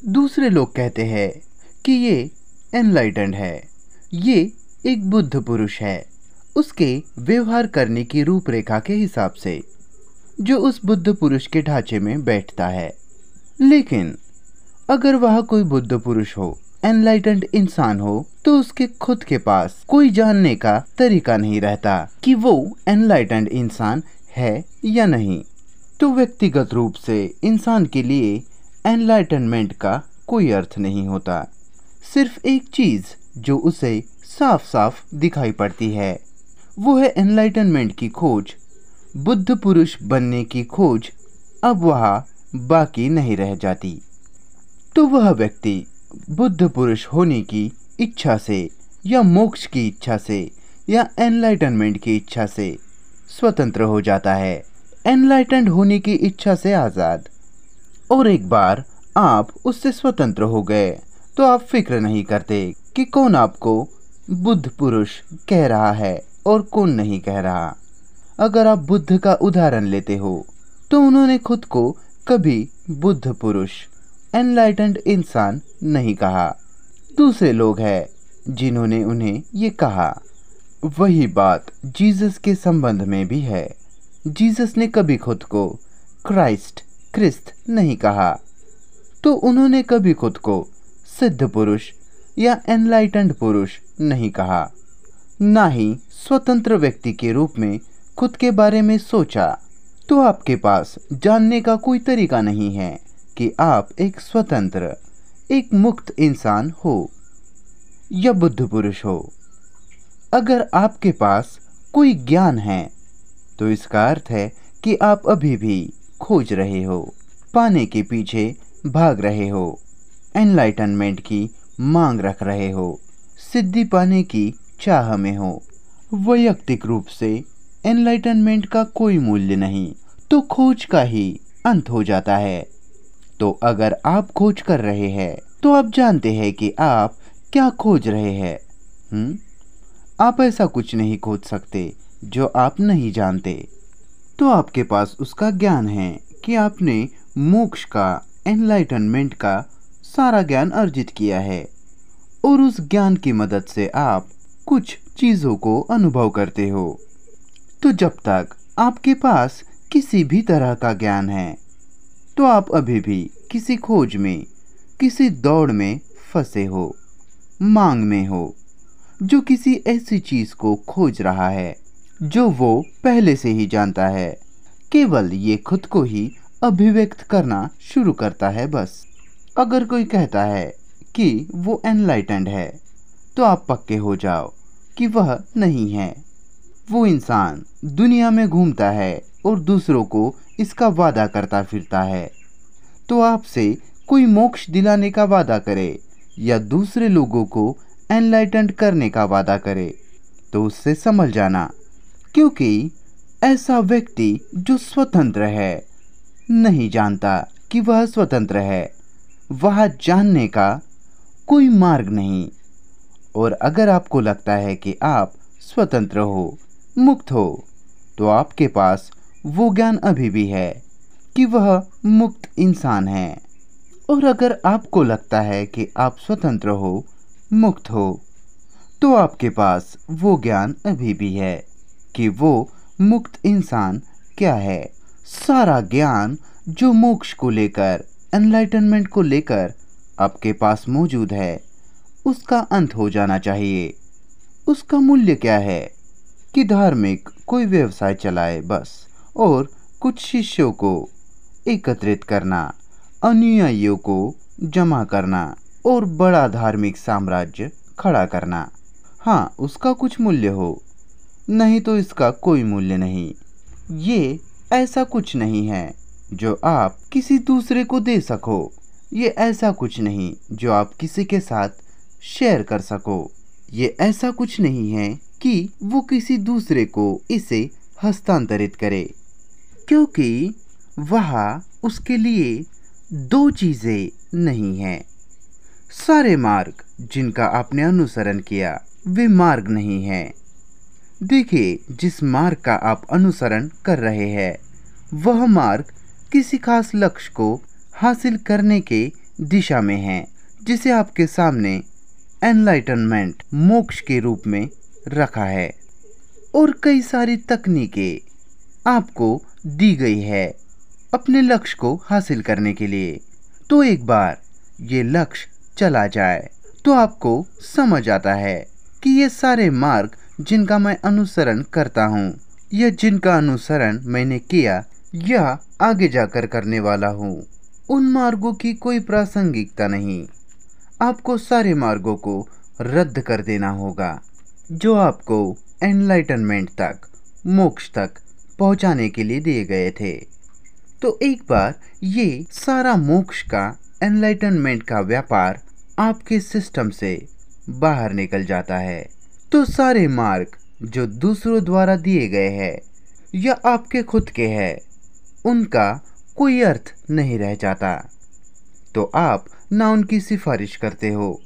दूसरे लोग कहते हैं कि ये एनलाइटेंड है, ये एक बुद्ध पुरुष है, उसके व्यवहार करने की रूपरेखा के हिसाब से, जो उस बुद्ध पुरुष के ढांचे में बैठता है। लेकिन अगर वह कोई बुद्ध पुरुष हो, एनलाइटेंड इंसान हो, तो उसके खुद के पास कोई जानने का तरीका नहीं रहता कि वो एनलाइटेंड इंसान है या नहीं। तो व्यक्तिगत रूप से इंसान के लिए एनलाइटनमेंट का कोई अर्थ नहीं होता। सिर्फ एक चीज जो उसे साफ साफ दिखाई पड़ती है, वो है एनलाइटनमेंट की खोज, बुद्ध पुरुष बनने की खोज अब वहाँ बाकी नहीं रह जाती। तो वह व्यक्ति बुद्ध पुरुष होने की इच्छा से या मोक्ष की इच्छा से या एनलाइटनमेंट की इच्छा से स्वतंत्र हो जाता है, एनलाइटेंड होने की इच्छा से आज़ाद। और एक बार आप उससे स्वतंत्र हो गए तो आप फिक्र नहीं करते कि कौन आपको बुद्ध पुरुष कह रहा है और कौन नहीं कह रहा। अगर आप बुद्ध का उदाहरण लेते हो तो उन्होंने खुद को कभी बुद्ध पुरुष, एनलाइटेंड इंसान नहीं कहा। दूसरे लोग हैं जिन्होंने उन्हें ये कहा। वही बात जीसस के संबंध में भी है। जीसस ने कभी खुद को क्रिस्त नहीं कहा, तो उन्होंने कभी खुद को सिद्ध पुरुष या एनलाइटेंड पुरुष नहीं कहा, ना ही स्वतंत्र व्यक्ति के रूप में खुद के बारे में सोचा। तो आपके पास जानने का कोई तरीका नहीं है कि आप एक स्वतंत्र, एक मुक्त इंसान हो या बुद्ध पुरुष हो। अगर आपके पास कोई ज्ञान है तो इसका अर्थ है कि आप अभी भी खोज रहे हो, पाने के पीछे भाग रहे हो, एनलाइटनमेंट की मांग रख रहे हो, सिद्धि पाने की चाह में हो। वैयक्तिक रूप से एनलाइटनमेंट का कोई मूल्य नहीं, तो खोज का ही अंत हो जाता है। तो अगर आप खोज कर रहे हैं तो आप जानते हैं कि आप क्या खोज रहे हैं। आप ऐसा कुछ नहीं खोज सकते जो आप नहीं जानते। तो आपके पास उसका ज्ञान है कि आपने मोक्ष का, एनलाइटनमेंट का सारा ज्ञान अर्जित किया है, और उस ज्ञान की मदद से आप कुछ चीज़ों को अनुभव करते हो। तो जब तक आपके पास किसी भी तरह का ज्ञान है तो आप अभी भी किसी खोज में, किसी दौड़ में फंसे हो, मांग में हो, जो किसी ऐसी चीज़ को खोज रहा है जो वो पहले से ही जानता है। केवल ये खुद को ही अभिव्यक्त करना शुरू करता है बस। अगर कोई कहता है कि वो एनलाइटेंड है तो आप पक्के हो जाओ कि वह नहीं है। वो इंसान दुनिया में घूमता है और दूसरों को इसका वादा करता फिरता है। तो आपसे कोई मोक्ष दिलाने का वादा करे या दूसरे लोगों को एनलाइटेंड करने का वादा करे तो उससे संभल जाना, क्योंकि ऐसा व्यक्ति जो स्वतंत्र है नहीं जानता कि वह स्वतंत्र है। वह जानने का कोई मार्ग नहीं। और अगर आपको लगता है कि आप स्वतंत्र हो, मुक्त हो, तो आपके पास वो ज्ञान अभी भी है कि वह मुक्त इंसान है। और अगर आपको लगता है कि आप स्वतंत्र हो, मुक्त हो, तो आपके पास वो ज्ञान अभी भी है कि वो मुक्त इंसान क्या है। सारा ज्ञान जो मोक्ष को लेकर, एनलाइटनमेंट को लेकर आपके पास मौजूद है, उसका अंत हो जाना चाहिए। उसका मूल्य क्या है कि धार्मिक कोई व्यवसाय चलाए बस, और कुछ शिष्यों को एकत्रित करना, अनुयायियों को जमा करना और बड़ा धार्मिक साम्राज्य खड़ा करना। हाँ, उसका कुछ मूल्य हो, नहीं तो इसका कोई मूल्य नहीं। ये ऐसा कुछ नहीं है जो आप किसी दूसरे को दे सको। ये ऐसा कुछ नहीं जो आप किसी के साथ शेयर कर सको। ये ऐसा कुछ नहीं है कि वो किसी दूसरे को इसे हस्तांतरित करे, क्योंकि वहाँ उसके लिए दो चीज़ें नहीं हैं। सारे मार्ग जिनका आपने अनुसरण किया वे मार्ग नहीं हैं। देखिए, जिस मार्ग का आप अनुसरण कर रहे हैं वह मार्ग किसी खास लक्ष्य को हासिल करने के दिशा में है, जिसे आपके सामने एनलाइटनमेंट मोक्ष के रूप में रखा है, और कई सारी तकनीकें आपको दी गई है अपने लक्ष्य को हासिल करने के लिए। तो एक बार ये लक्ष्य चला जाए तो आपको समझ आता है कि ये सारे मार्ग जिनका मैं अनुसरण करता हूँ या जिनका अनुसरण मैंने किया या आगे जाकर करने वाला हूँ, उन मार्गों की कोई प्रासंगिकता नहीं। आपको सारे मार्गों को रद्द कर देना होगा जो आपको एनलाइटनमेंट तक, मोक्ष तक पहुंचाने के लिए दिए गए थे। तो एक बार ये सारा मोक्ष का, एनलाइटनमेंट का व्यापार आपके सिस्टम से बाहर निकल जाता है, तो सारे मार्ग जो दूसरों द्वारा दिए गए हैं या आपके खुद के हैं, उनका कोई अर्थ नहीं रह जाता। तो आप ना उनकी सिफारिश करते हो,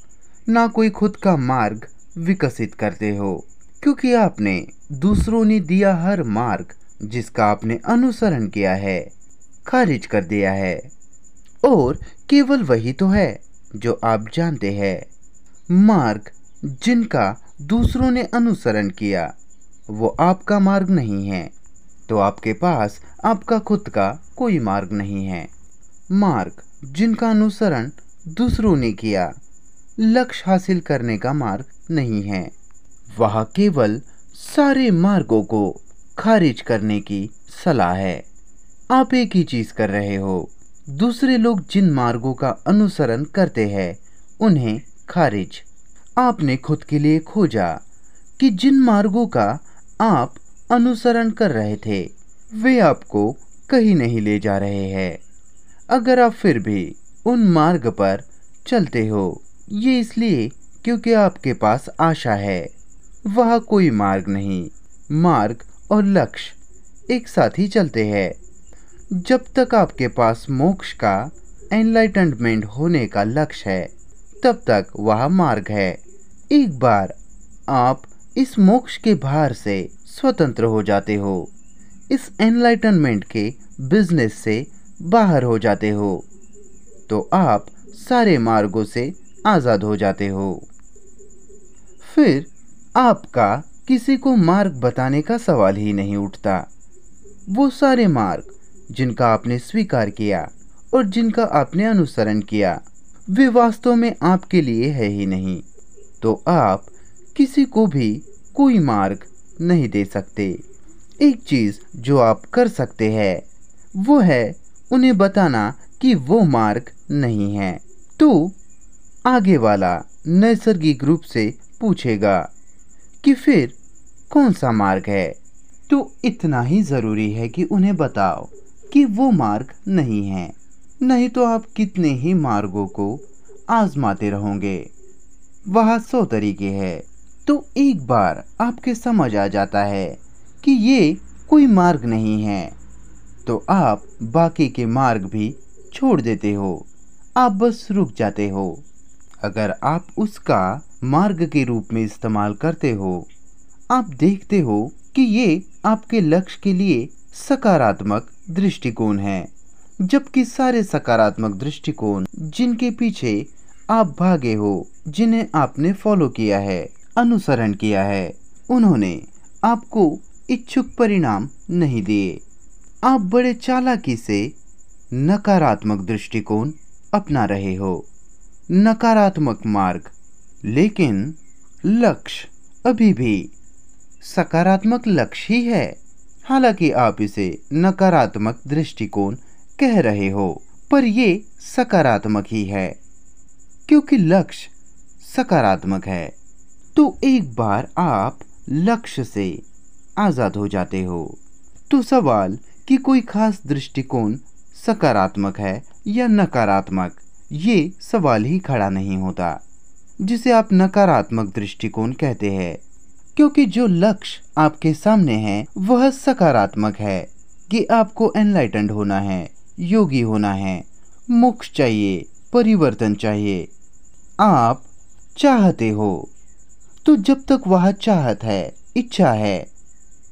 ना कोई खुद का मार्ग विकसित करते हो, क्योंकि आपने दूसरों ने दिया हर मार्ग जिसका आपने अनुसरण किया है खारिज कर दिया है। और केवल वही तो है जो आप जानते हैं। मार्ग जिनका दूसरों ने अनुसरण किया वो आपका मार्ग नहीं है, तो आपके पास आपका खुद का कोई मार्ग नहीं है। मार्ग जिनका अनुसरण दूसरों ने किया लक्ष्य हासिल करने का मार्ग नहीं है। वह केवल सारे मार्गों को खारिज करने की सलाह है। आप एक ही चीज कर रहे हो, दूसरे लोग जिन मार्गों का अनुसरण करते हैं उन्हें खारिज। आपने खुद के लिए खोजा कि जिन मार्गों का आप अनुसरण कर रहे थे वे आपको कहीं नहीं ले जा रहे हैं। अगर आप फिर भी उन मार्ग पर चलते हो, ये इसलिए क्योंकि आपके पास आशा है। वह कोई मार्ग नहीं, मार्ग और लक्ष्य एक साथ ही चलते हैं। जब तक आपके पास मोक्ष का, एनलाइटनमेंट होने का लक्ष्य है, तब तक वह मार्ग है। एक बार आप इस मोक्ष के भार से स्वतंत्र हो जाते हो, इस एनलाइटनमेंट के बिजनेस से बाहर हो जाते हो, तो आप सारे मार्गों से आज़ाद हो जाते हो। फिर आपका किसी को मार्ग बताने का सवाल ही नहीं उठता। वो सारे मार्ग जिनका आपने स्वीकार किया और जिनका आपने अनुसरण किया वे वास्तव में आपके लिए है ही नहीं, तो आप किसी को भी कोई मार्ग नहीं दे सकते। एक चीज़ जो आप कर सकते हैं वो है उन्हें बताना कि वो मार्ग नहीं है। तो आगे वाला नैसर्गिक रूप से पूछेगा कि फिर कौन सा मार्ग है। तो इतना ही ज़रूरी है कि उन्हें बताओ कि वो मार्ग नहीं है, नहीं तो आप कितने ही मार्गों को आजमाते रहोगे। वह 100 तरीके हैं। तो एक बार आपके समझ आ जाता है कि ये कोई मार्ग नहीं है, तो आप बाकी के मार्ग भी छोड़ देते हो, आप बस रुक जाते हो। अगर आप उसका मार्ग के रूप में इस्तेमाल करते हो, आप देखते हो कि ये आपके लक्ष्य के लिए सकारात्मक दृष्टिकोण है, जबकि सारे सकारात्मक दृष्टिकोण जिनके पीछे आप भागे हो, जिन्हें आपने फॉलो किया है, अनुसरण किया है, उन्होंने आपको इच्छुक परिणाम नहीं दिए। आप बड़े चालाकी से नकारात्मक दृष्टिकोण अपना रहे हो, नकारात्मक मार्ग, लेकिन लक्ष्य अभी भी सकारात्मक लक्ष्य ही है। हालांकि आप इसे नकारात्मक दृष्टिकोण कह रहे हो, पर ये सकारात्मक ही है क्योंकि लक्ष्य सकारात्मक है। तो एक बार आप लक्ष्य से आज़ाद हो जाते हो, तो सवाल कि कोई खास दृष्टिकोण सकारात्मक है या नकारात्मक, ये सवाल ही खड़ा नहीं होता, जिसे आप नकारात्मक दृष्टिकोण कहते हैं, क्योंकि जो लक्ष्य आपके सामने है वह सकारात्मक है कि आपको एनलाइटेंड होना है, योगी होना है, मोक्ष चाहिए, परिवर्तन चाहिए, आप चाहते हो। तो जब तक वह चाहत है, इच्छा है,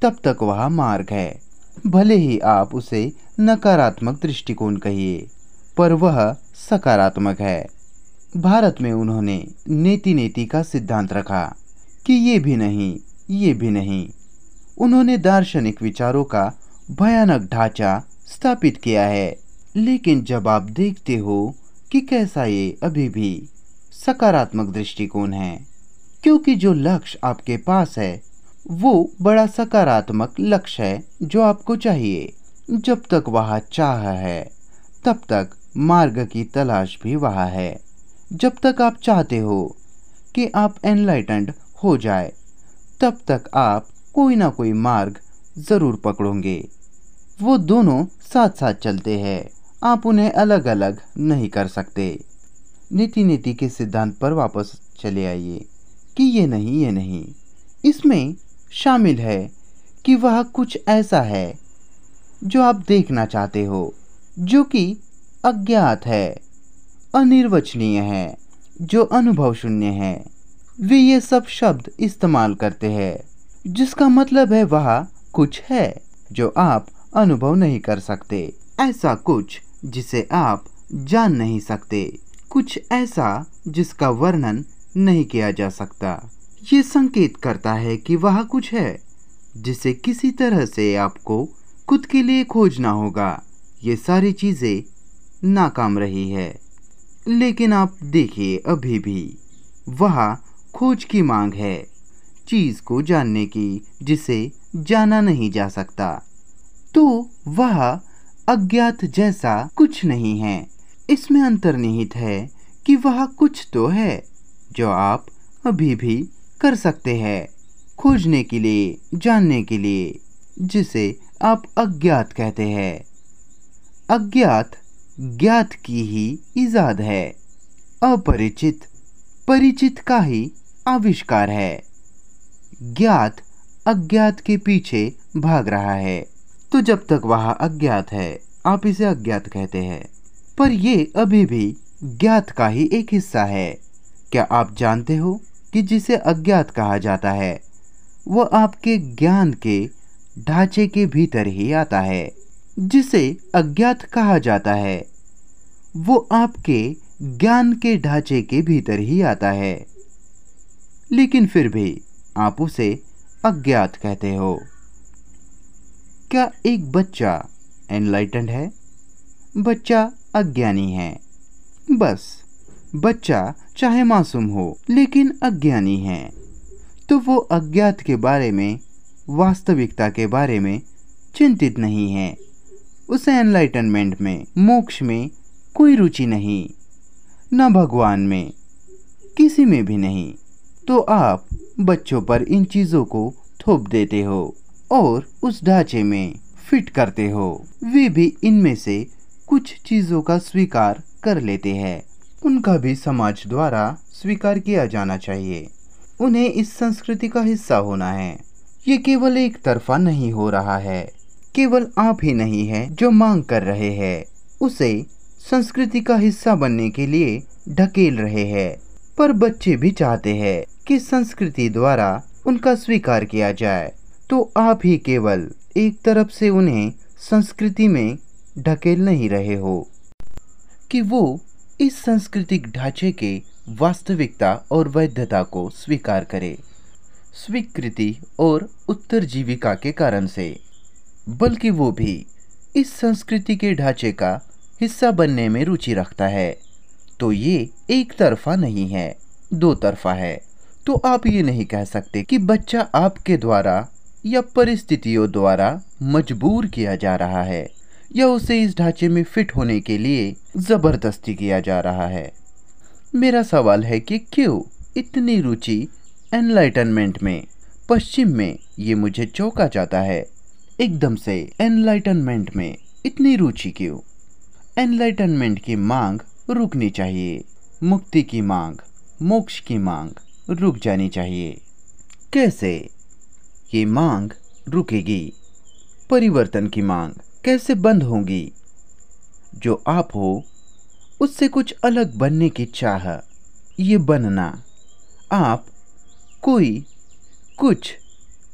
तब तक वह मार्ग है। भले ही आप उसे नकारात्मक दृष्टिकोण कहिए, पर वह सकारात्मक है। भारत में उन्होंने नेति नेति का सिद्धांत रखा कि ये भी नहीं, ये भी नहीं। उन्होंने दार्शनिक विचारों का भयानक ढांचा स्थापित किया है। लेकिन जब आप देखते हो कि कैसा ये अभी भी सकारात्मक दृष्टिकोण है, क्योंकि जो लक्ष्य आपके पास है वो बड़ा सकारात्मक लक्ष्य है जो आपको चाहिए। जब तक वह चाह है तब तक मार्ग की तलाश भी वहाँ है। जब तक आप चाहते हो कि आप एनलाइटेंड हो जाए तब तक आप कोई ना कोई मार्ग ज़रूर पकड़ोगे। वो दोनों साथ साथ चलते हैं, आप उन्हें अलग अलग नहीं कर सकते। नीति नीति के सिद्धांत पर वापस चले आइए कि ये नहीं, ये नहीं। इसमें शामिल है कि वह कुछ ऐसा है जो आप देखना चाहते हो, जो कि अज्ञात है, अनिर्वचनीय है, जो अनुभव शून्य है। वे ये सब शब्द इस्तेमाल करते हैं, जिसका मतलब है वह कुछ है जो आप अनुभव नहीं कर सकते। ऐसा कुछ जिसे आप जान नहीं सकते, कुछ ऐसा जिसका वर्णन नहीं किया जा सकता। ये संकेत करता है कि वह कुछ है जिसे किसी तरह से आपको खुद के लिए खोजना होगा। ये सारी चीज़ें नाकाम रही है, लेकिन आप देखिए अभी भी वह खोज की मांग है, चीज़ को जानने की जिसे जाना नहीं जा सकता। तो वह अज्ञात जैसा कुछ नहीं है। इसमें अंतर्निहित है कि वह कुछ तो है जो आप अभी भी कर सकते हैं, खोजने के लिए, जानने के लिए, जिसे आप अज्ञात कहते हैं। अज्ञात ज्ञात की ही इजाद है, अपरिचित परिचित का ही आविष्कार है। ज्ञात अज्ञात के पीछे भाग रहा है, तो जब तक वह अज्ञात है आप इसे अज्ञात कहते हैं, पर ये अभी भी ज्ञात का ही एक हिस्सा है। क्या आप जानते हो कि जिसे अज्ञात कहा जाता है वो आपके ज्ञान के ढांचे के भीतर ही आता है। जिसे अज्ञात कहा जाता है वो आपके ज्ञान के ढांचे के भीतर ही आता है, लेकिन फिर भी आप उसे अज्ञात कहते हो। क्या एक बच्चा एनलाइटेंड है? बच्चा अज्ञानी है। बस बच्चा चाहे मासूम हो लेकिन अज्ञानी है, तो वो अज्ञात के बारे में, वास्तविकता के बारे में चिंतित नहीं है। उसे एनलाइटनमेंट में, मोक्ष में कोई रुचि नहीं, न भगवान में, किसी में भी नहीं। तो आप बच्चों पर इन चीज़ों को थोप देते हो और उस ढांचे में फिट करते हो। वे भी इनमें से कुछ चीज़ों का स्वीकार कर लेते हैं। उनका भी समाज द्वारा स्वीकार किया जाना चाहिए। उन्हें इस संस्कृति का हिस्सा होना है। ये केवल एक तरफा नहीं हो रहा है। केवल आप ही नहीं है जो मांग कर रहे हैं, उसे संस्कृति का हिस्सा बनने के लिए ढकेल रहे हैं, पर बच्चे भी चाहते हैं कि संस्कृति द्वारा उनका स्वीकार किया जाए। तो आप ही केवल एक तरफ से उन्हें संस्कृति में ढकेल नहीं रहे हो कि वो इस सांस्कृतिक ढांचे के वास्तविकता और वैधता को स्वीकार करे, स्वीकृति और उत्तरजीविका के कारण से, बल्कि वो भी इस संस्कृति के ढांचे का हिस्सा बनने में रुचि रखता है। तो ये एक तरफा नहीं है, दो तरफा है। तो आप ये नहीं कह सकते कि बच्चा आपके द्वारा या परिस्थितियों द्वारा मजबूर किया जा रहा है या उसे इस ढांचे में फिट होने के लिए ज़बरदस्ती किया जा रहा है। मेरा सवाल है कि क्यों इतनी रुचि एनलाइटनमेंट में? पश्चिम में ये मुझे चौंका जाता है। एकदम से एनलाइटनमेंट में इतनी रुचि क्यों? एनलाइटनमेंट की मांग रुकनी चाहिए। मुक्ति की मांग, मोक्ष की मांग रुक जानी चाहिए। कैसे ये मांग रुकेगी? परिवर्तन की मांग कैसे बंद होगी? जो आप हो उससे कुछ अलग बनने की चाह, ये बनना, आप कोई कुछ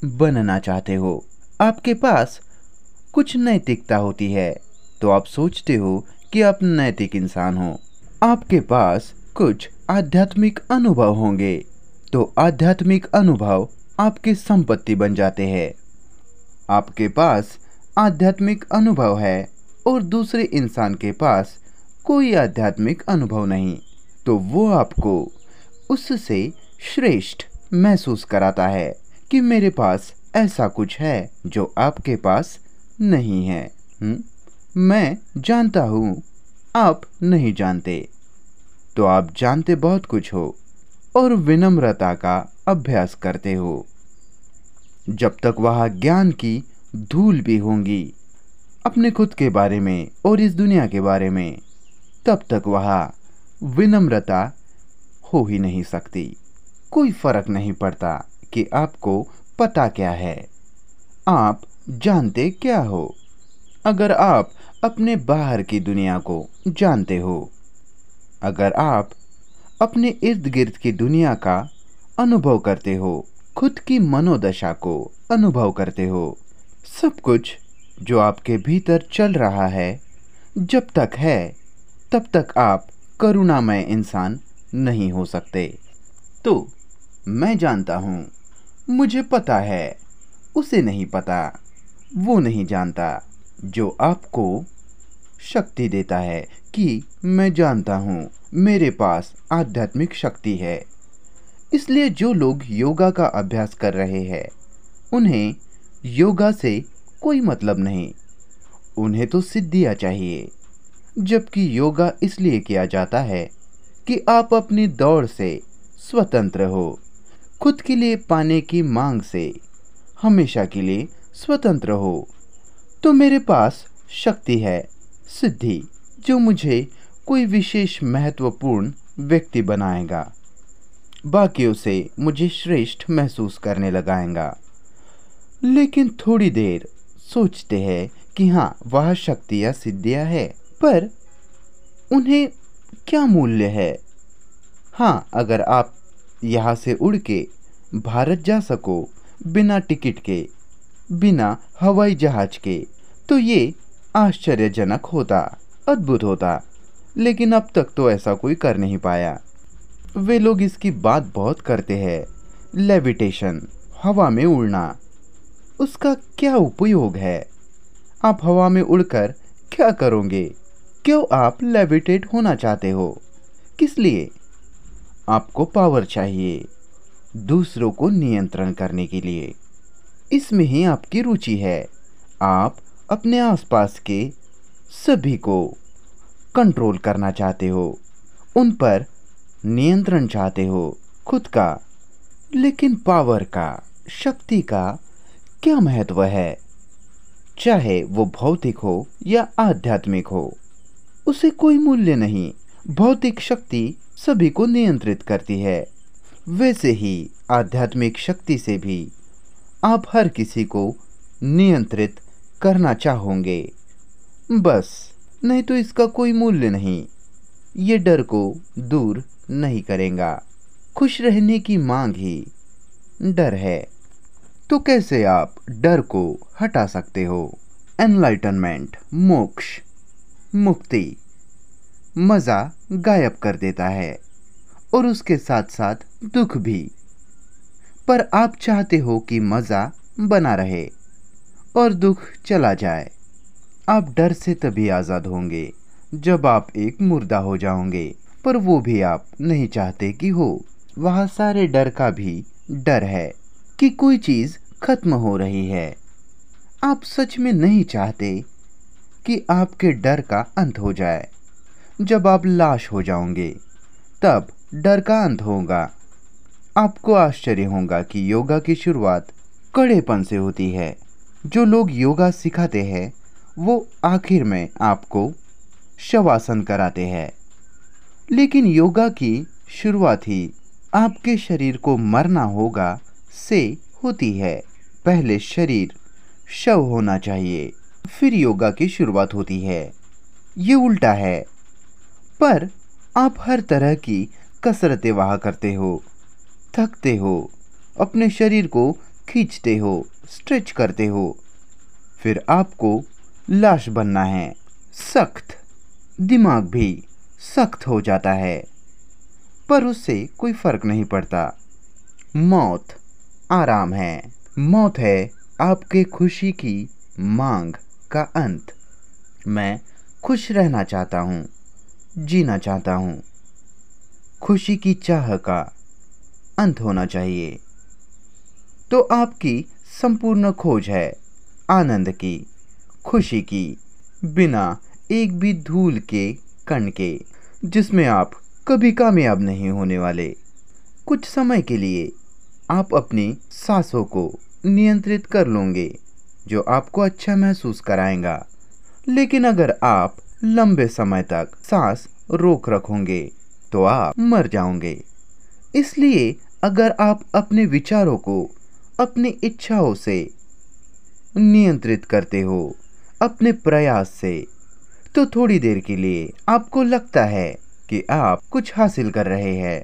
बनना चाहते हो। आपके पास कुछ नैतिकता होती है तो आप सोचते हो कि आप नैतिक इंसान हो। आपके पास कुछ आध्यात्मिक अनुभव होंगे, तो आध्यात्मिक अनुभव आपकी संपत्ति बन जाते हैं। आपके पास आध्यात्मिक अनुभव है और दूसरे इंसान के पास कोई आध्यात्मिक अनुभव नहीं, तो वो आपको उससे श्रेष्ठ महसूस कराता है कि मेरे पास ऐसा कुछ है जो आपके पास नहीं है। मैं जानता हूँ, आप नहीं जानते, तो आप जानते बहुत कुछ हो और विनम्रता का अभ्यास करते हो। जब तक वहाँ ज्ञान की धूल भी होंगी अपने खुद के बारे में और इस दुनिया के बारे में, तब तक वहाँ विनम्रता हो ही नहीं सकती। कोई फर्क नहीं पड़ता कि आपको पता क्या है, आप जानते क्या हो। अगर आप अपने बाहर की दुनिया को जानते हो, अगर आप अपने इर्द गिर्द की दुनिया का अनुभव करते हो, खुद की मनोदशा को अनुभव करते हो, सब कुछ जो आपके भीतर चल रहा है, जब तक है तब तक आप करुणामय इंसान नहीं हो सकते। तो मैं जानता हूँ, मुझे पता है, उसे नहीं पता, वो नहीं जानता। जो आपको शक्ति देता है कि मैं जानता हूँ, मेरे पास आध्यात्मिक शक्ति है। इसलिए जो लोग योगा का अभ्यास कर रहे हैं, उन्हें योगा से कोई मतलब नहीं, उन्हें तो सिद्धियाँ चाहिए। जबकि योगा इसलिए किया जाता है कि आप अपनी दौड़ से स्वतंत्र हो, खुद के लिए पाने की मांग से हमेशा के लिए स्वतंत्र हो। तो मेरे पास शक्ति है, सिद्धि, जो मुझे कोई विशेष महत्वपूर्ण व्यक्ति बनाएगा, बाकियों से मुझे श्रेष्ठ महसूस करने लगाएगा। लेकिन थोड़ी देर सोचते हैं कि हाँ, वह शक्ति या सिद्धियाँ है, पर उन्हें क्या मूल्य है। हाँ, अगर आप यहाँ से उड़ के भारत जा सको बिना टिकट के, बिना हवाई जहाज के, तो ये आश्चर्यजनक होता, अद्भुत होता। लेकिन अब तक तो ऐसा कोई कर नहीं पाया। वे लोग इसकी बात बहुत करते हैं, लेविटेशन, हवा में उड़ना। उसका क्या उपयोग है? आप हवा में उड़कर क्या करोगे? क्यों आप लेविटेट होना चाहते हो? किस लिए? आपको पावर चाहिए, दूसरों को नियंत्रण करने के लिए। इसमें ही आपकी रुचि है। आप अपने आसपास के सभी को कंट्रोल करना चाहते हो, उन पर नियंत्रण चाहते हो, खुद का। लेकिन पावर का, शक्ति का क्या महत्व है? चाहे वो भौतिक हो या आध्यात्मिक हो, उसे कोई मूल्य नहीं। भौतिक शक्ति सभी को नियंत्रित करती है, वैसे ही आध्यात्मिक शक्ति से भी आप हर किसी को नियंत्रित करना चाहोगे। बस, नहीं तो इसका कोई मूल्य नहीं। ये डर को दूर नहीं करेगा। खुश रहने की मांग ही डर है। तो कैसे आप डर को हटा सकते हो? एनलाइटनमेंट, मोक्ष, मुक्ति, मज़ा गायब कर देता है और उसके साथ साथ दुख भी। पर आप चाहते हो कि मज़ा बना रहे और दुख चला जाए। आप डर से तभी आज़ाद होंगे जब आप एक मुर्दा हो जाओगे, पर वो भी आप नहीं चाहते कि हो। वहाँ सारे डर का भी डर है कि कोई चीज़ खत्म हो रही है। आप सच में नहीं चाहते कि आपके डर का अंत हो जाए। जब आप लाश हो जाओगे, तब डर का अंत होगा। आपको आश्चर्य होगा कि योगा की शुरुआत कड़ेपन से होती है। जो लोग योगा सिखाते हैं, वो आखिर में आपको शवासन कराते हैं। लेकिन योगा की शुरुआत ही आपके शरीर को मरना होगा से होती है। पहले शरीर शव होना चाहिए, फिर योगा की शुरुआत होती है। ये उल्टा है। पर आप हर तरह की कसरतें वहाँ करते हो, थकते हो, अपने शरीर को खींचते हो, स्ट्रेच करते हो, फिर आपको लाश बनना है। सख्त, दिमाग भी सख्त हो जाता है, पर उससे कोई फर्क नहीं पड़ता। मौत आराम है। मौत है आपके खुशी की मांग का अंत। मैं खुश रहना चाहता हूँ, जीना चाहता हूँ। खुशी की चाह का अंत होना चाहिए। तो आपकी संपूर्ण खोज है आनंद की, खुशी की, बिना एक भी धूल के कण के, जिसमें आप कभी कामयाब नहीं होने वाले। कुछ समय के लिए आप अपनी सांसों को नियंत्रित कर लोगे, जो आपको अच्छा महसूस कराएगा। लेकिन अगर आप लंबे समय तक सांस रोक रखोगे तो आप मर जाओगे। इसलिए अगर आप अपने विचारों को अपनी इच्छाओं से नियंत्रित करते हो, अपने प्रयास से, तो थोड़ी देर के लिए आपको लगता है कि आप कुछ हासिल कर रहे हैं।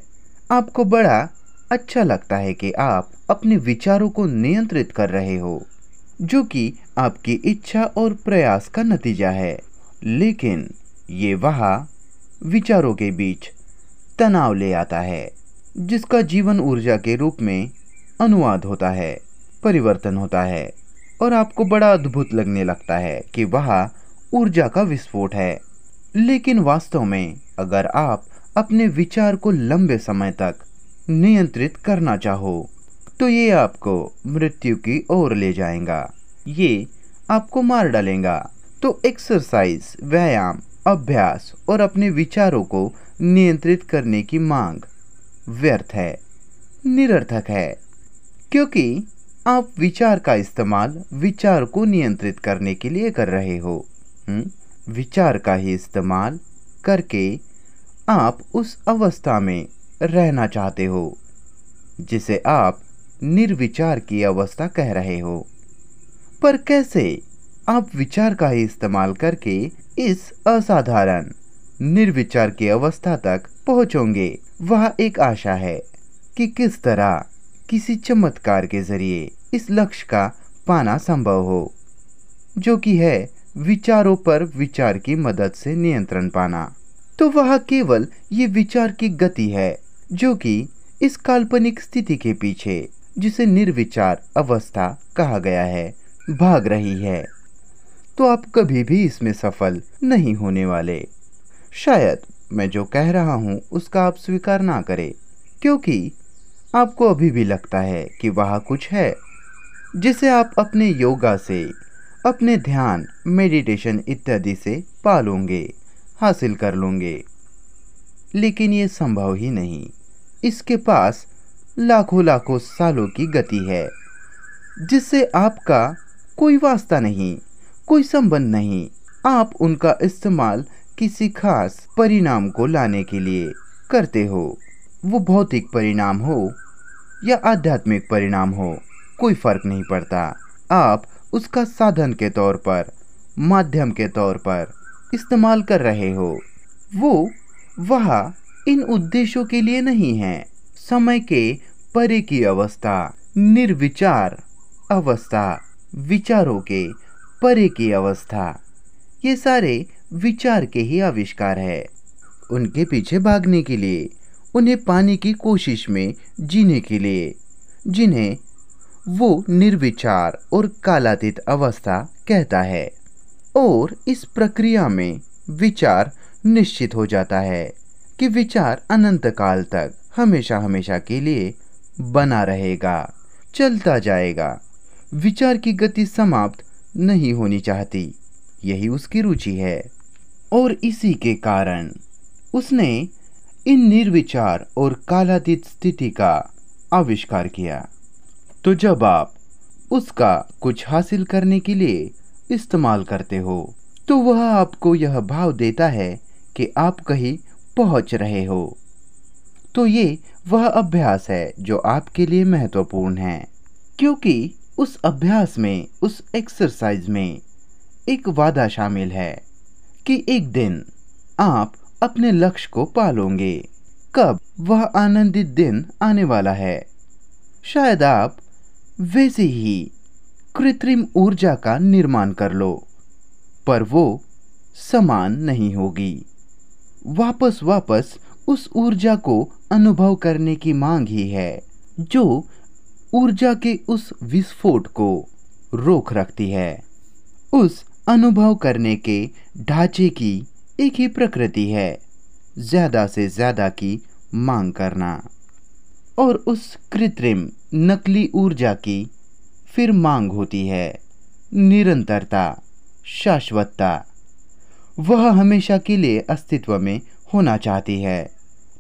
आपको बड़ा अच्छा लगता है कि आप अपने विचारों को नियंत्रित कर रहे हो, जो कि आपकी इच्छा और प्रयास का नतीजा है। लेकिन ये वहाँ विचारों के बीच तनाव ले आता है, जिसका जीवन ऊर्जा के रूप में अनुवाद होता है, परिवर्तन होता है, और आपको बड़ा अद्भुत लगने लगता है कि वह ऊर्जा का विस्फोट है। लेकिन वास्तव में अगर आप अपने विचार को लंबे समय तक नियंत्रित करना चाहो, तो ये आपको मृत्यु की ओर ले जाएगा। ये आपको मार डालेगा। तो एक्सरसाइज, व्यायाम, अभ्यास और अपने विचारों को नियंत्रित करने की मांग व्यर्थ है, निरर्थक है, क्योंकि आप विचार का इस्तेमाल विचार को नियंत्रित करने के लिए कर रहे हो। विचार का ही इस्तेमाल करके आप उस अवस्था में रहना चाहते हो जिसे आप निर्विचार की अवस्था कह रहे हो। पर कैसे आप विचार का ही इस्तेमाल करके इस असाधारण निर्विचार की अवस्था तक पहुंचोगे? वह एक आशा है कि किस तरह किसी चमत्कार के जरिए इस लक्ष्य का पाना संभव हो, जो कि है विचारों पर विचार की मदद से नियंत्रण पाना। तो वह केवल ये विचार की गति है जो कि इस काल्पनिक स्थिति के पीछे, जिसे निर्विचार अवस्था कहा गया है, भाग रही है। तो आप कभी भी इसमें सफल नहीं होने वाले। शायद मैं जो कह रहा हूँ उसका आप स्वीकार ना करें, क्योंकि आपको अभी भी लगता है कि वह कुछ है जिसे आप अपने योगा से, अपने ध्यान, मेडिटेशन इत्यादि से पालोगे, हासिल कर लोगे। लेकिन ये संभव ही नहीं। इसके पास लाखों लाखों सालों की गति है, जिससे आपका कोई वास्ता नहीं, कोई संबंध नहीं। आप उनका इस्तेमाल किसी खास परिणाम को लाने के लिए करते हो। वो भौतिक परिणाम हो या आध्यात्मिक परिणाम हो, कोई फर्क नहीं पड़ता। आप उसका साधन के तौर पर, माध्यम के तौर पर इस्तेमाल कर रहे हो। वो वह इन उद्देश्यों के लिए नहीं है। समय के परे की अवस्था, निर्विचार अवस्था, विचारों के परे की अवस्था, ये सारे विचार के ही आविष्कार है। उनके पीछे भागने के लिए, उन्हें पाने की कोशिश में जीने के लिए, जिन्हें वो निर्विचार और कालातीत अवस्था कहता है। और इस प्रक्रिया में विचार निश्चित हो जाता है कि विचार अनंत काल तक, हमेशा हमेशा के लिए बना रहेगा, चलता जाएगा। विचार की गति समाप्त नहीं होनी चाहती, यही उसकी रुचि है। और इसी के कारण उसने इन निर्विचार और कालातीत स्थिति का आविष्कार किया। तो जब आप उसका कुछ हासिल करने के लिए इस्तेमाल करते हो, तो वह आपको यह भाव देता है कि आप कहीं पहुंच रहे हो। तो ये वह अभ्यास है जो आपके लिए महत्वपूर्ण है, क्योंकि उस अभ्यास में, उस एक्सरसाइज में एक वादा शामिल है कि एक दिन आप अपने लक्ष्य को पालोगे। कब? वह आनंदित दिन आने वाला है। शायद आप वैसे ही कृत्रिम ऊर्जा का निर्माण कर लो, पर वो समान नहीं होगी। वापस वापस उस ऊर्जा को अनुभव करने की मांग ही है जो ऊर्जा के उस विस्फोट को रोक रखती है। उस अनुभव करने के ढांचे की एक ही प्रकृति है, ज्यादा से ज्यादा की मांग करना। और उस कृत्रिम नकली ऊर्जा की फिर मांग होती है निरंतरता, शाश्वतता। वह हमेशा के लिए अस्तित्व में होना चाहती है,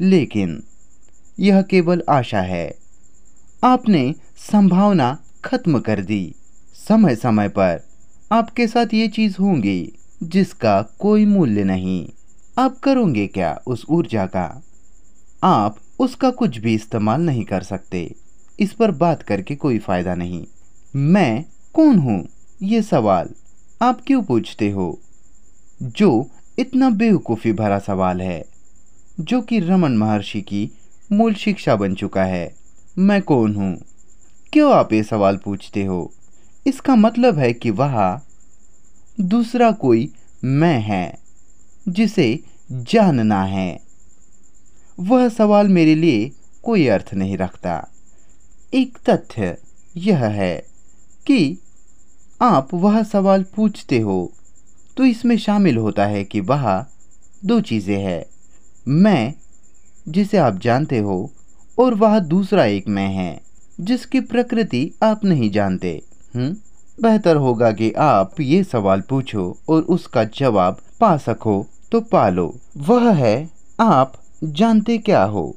लेकिन यह केवल आशा है। आपने संभावना खत्म कर दी। समय समय पर आपके साथ ये चीज होंगी जिसका कोई मूल्य नहीं। आप करोगे क्या उस ऊर्जा का? आप उसका कुछ भी इस्तेमाल नहीं कर सकते। इस पर बात करके कोई फायदा नहीं। मैं कौन हूँ, ये सवाल आप क्यों पूछते हो? जो इतना बेवकूफ़ी भरा सवाल है, जो कि रमन महर्षि की मूल शिक्षा बन चुका है। मैं कौन हूँ? क्यों आप ये सवाल पूछते हो? इसका मतलब है कि वह दूसरा कोई मैं है जिसे जानना है। वह सवाल मेरे लिए कोई अर्थ नहीं रखता। एक तथ्य यह है कि आप वह सवाल पूछते हो तो इसमें शामिल होता है कि वह दो चीज़ें हैं, मैं जिसे आप जानते हो और वह दूसरा एक मैं है जिसकी प्रकृति आप नहीं जानते। बेहतर होगा कि आप ये सवाल पूछो और उसका जवाब पा सको तो पा लो। वह है, आप जानते क्या हो?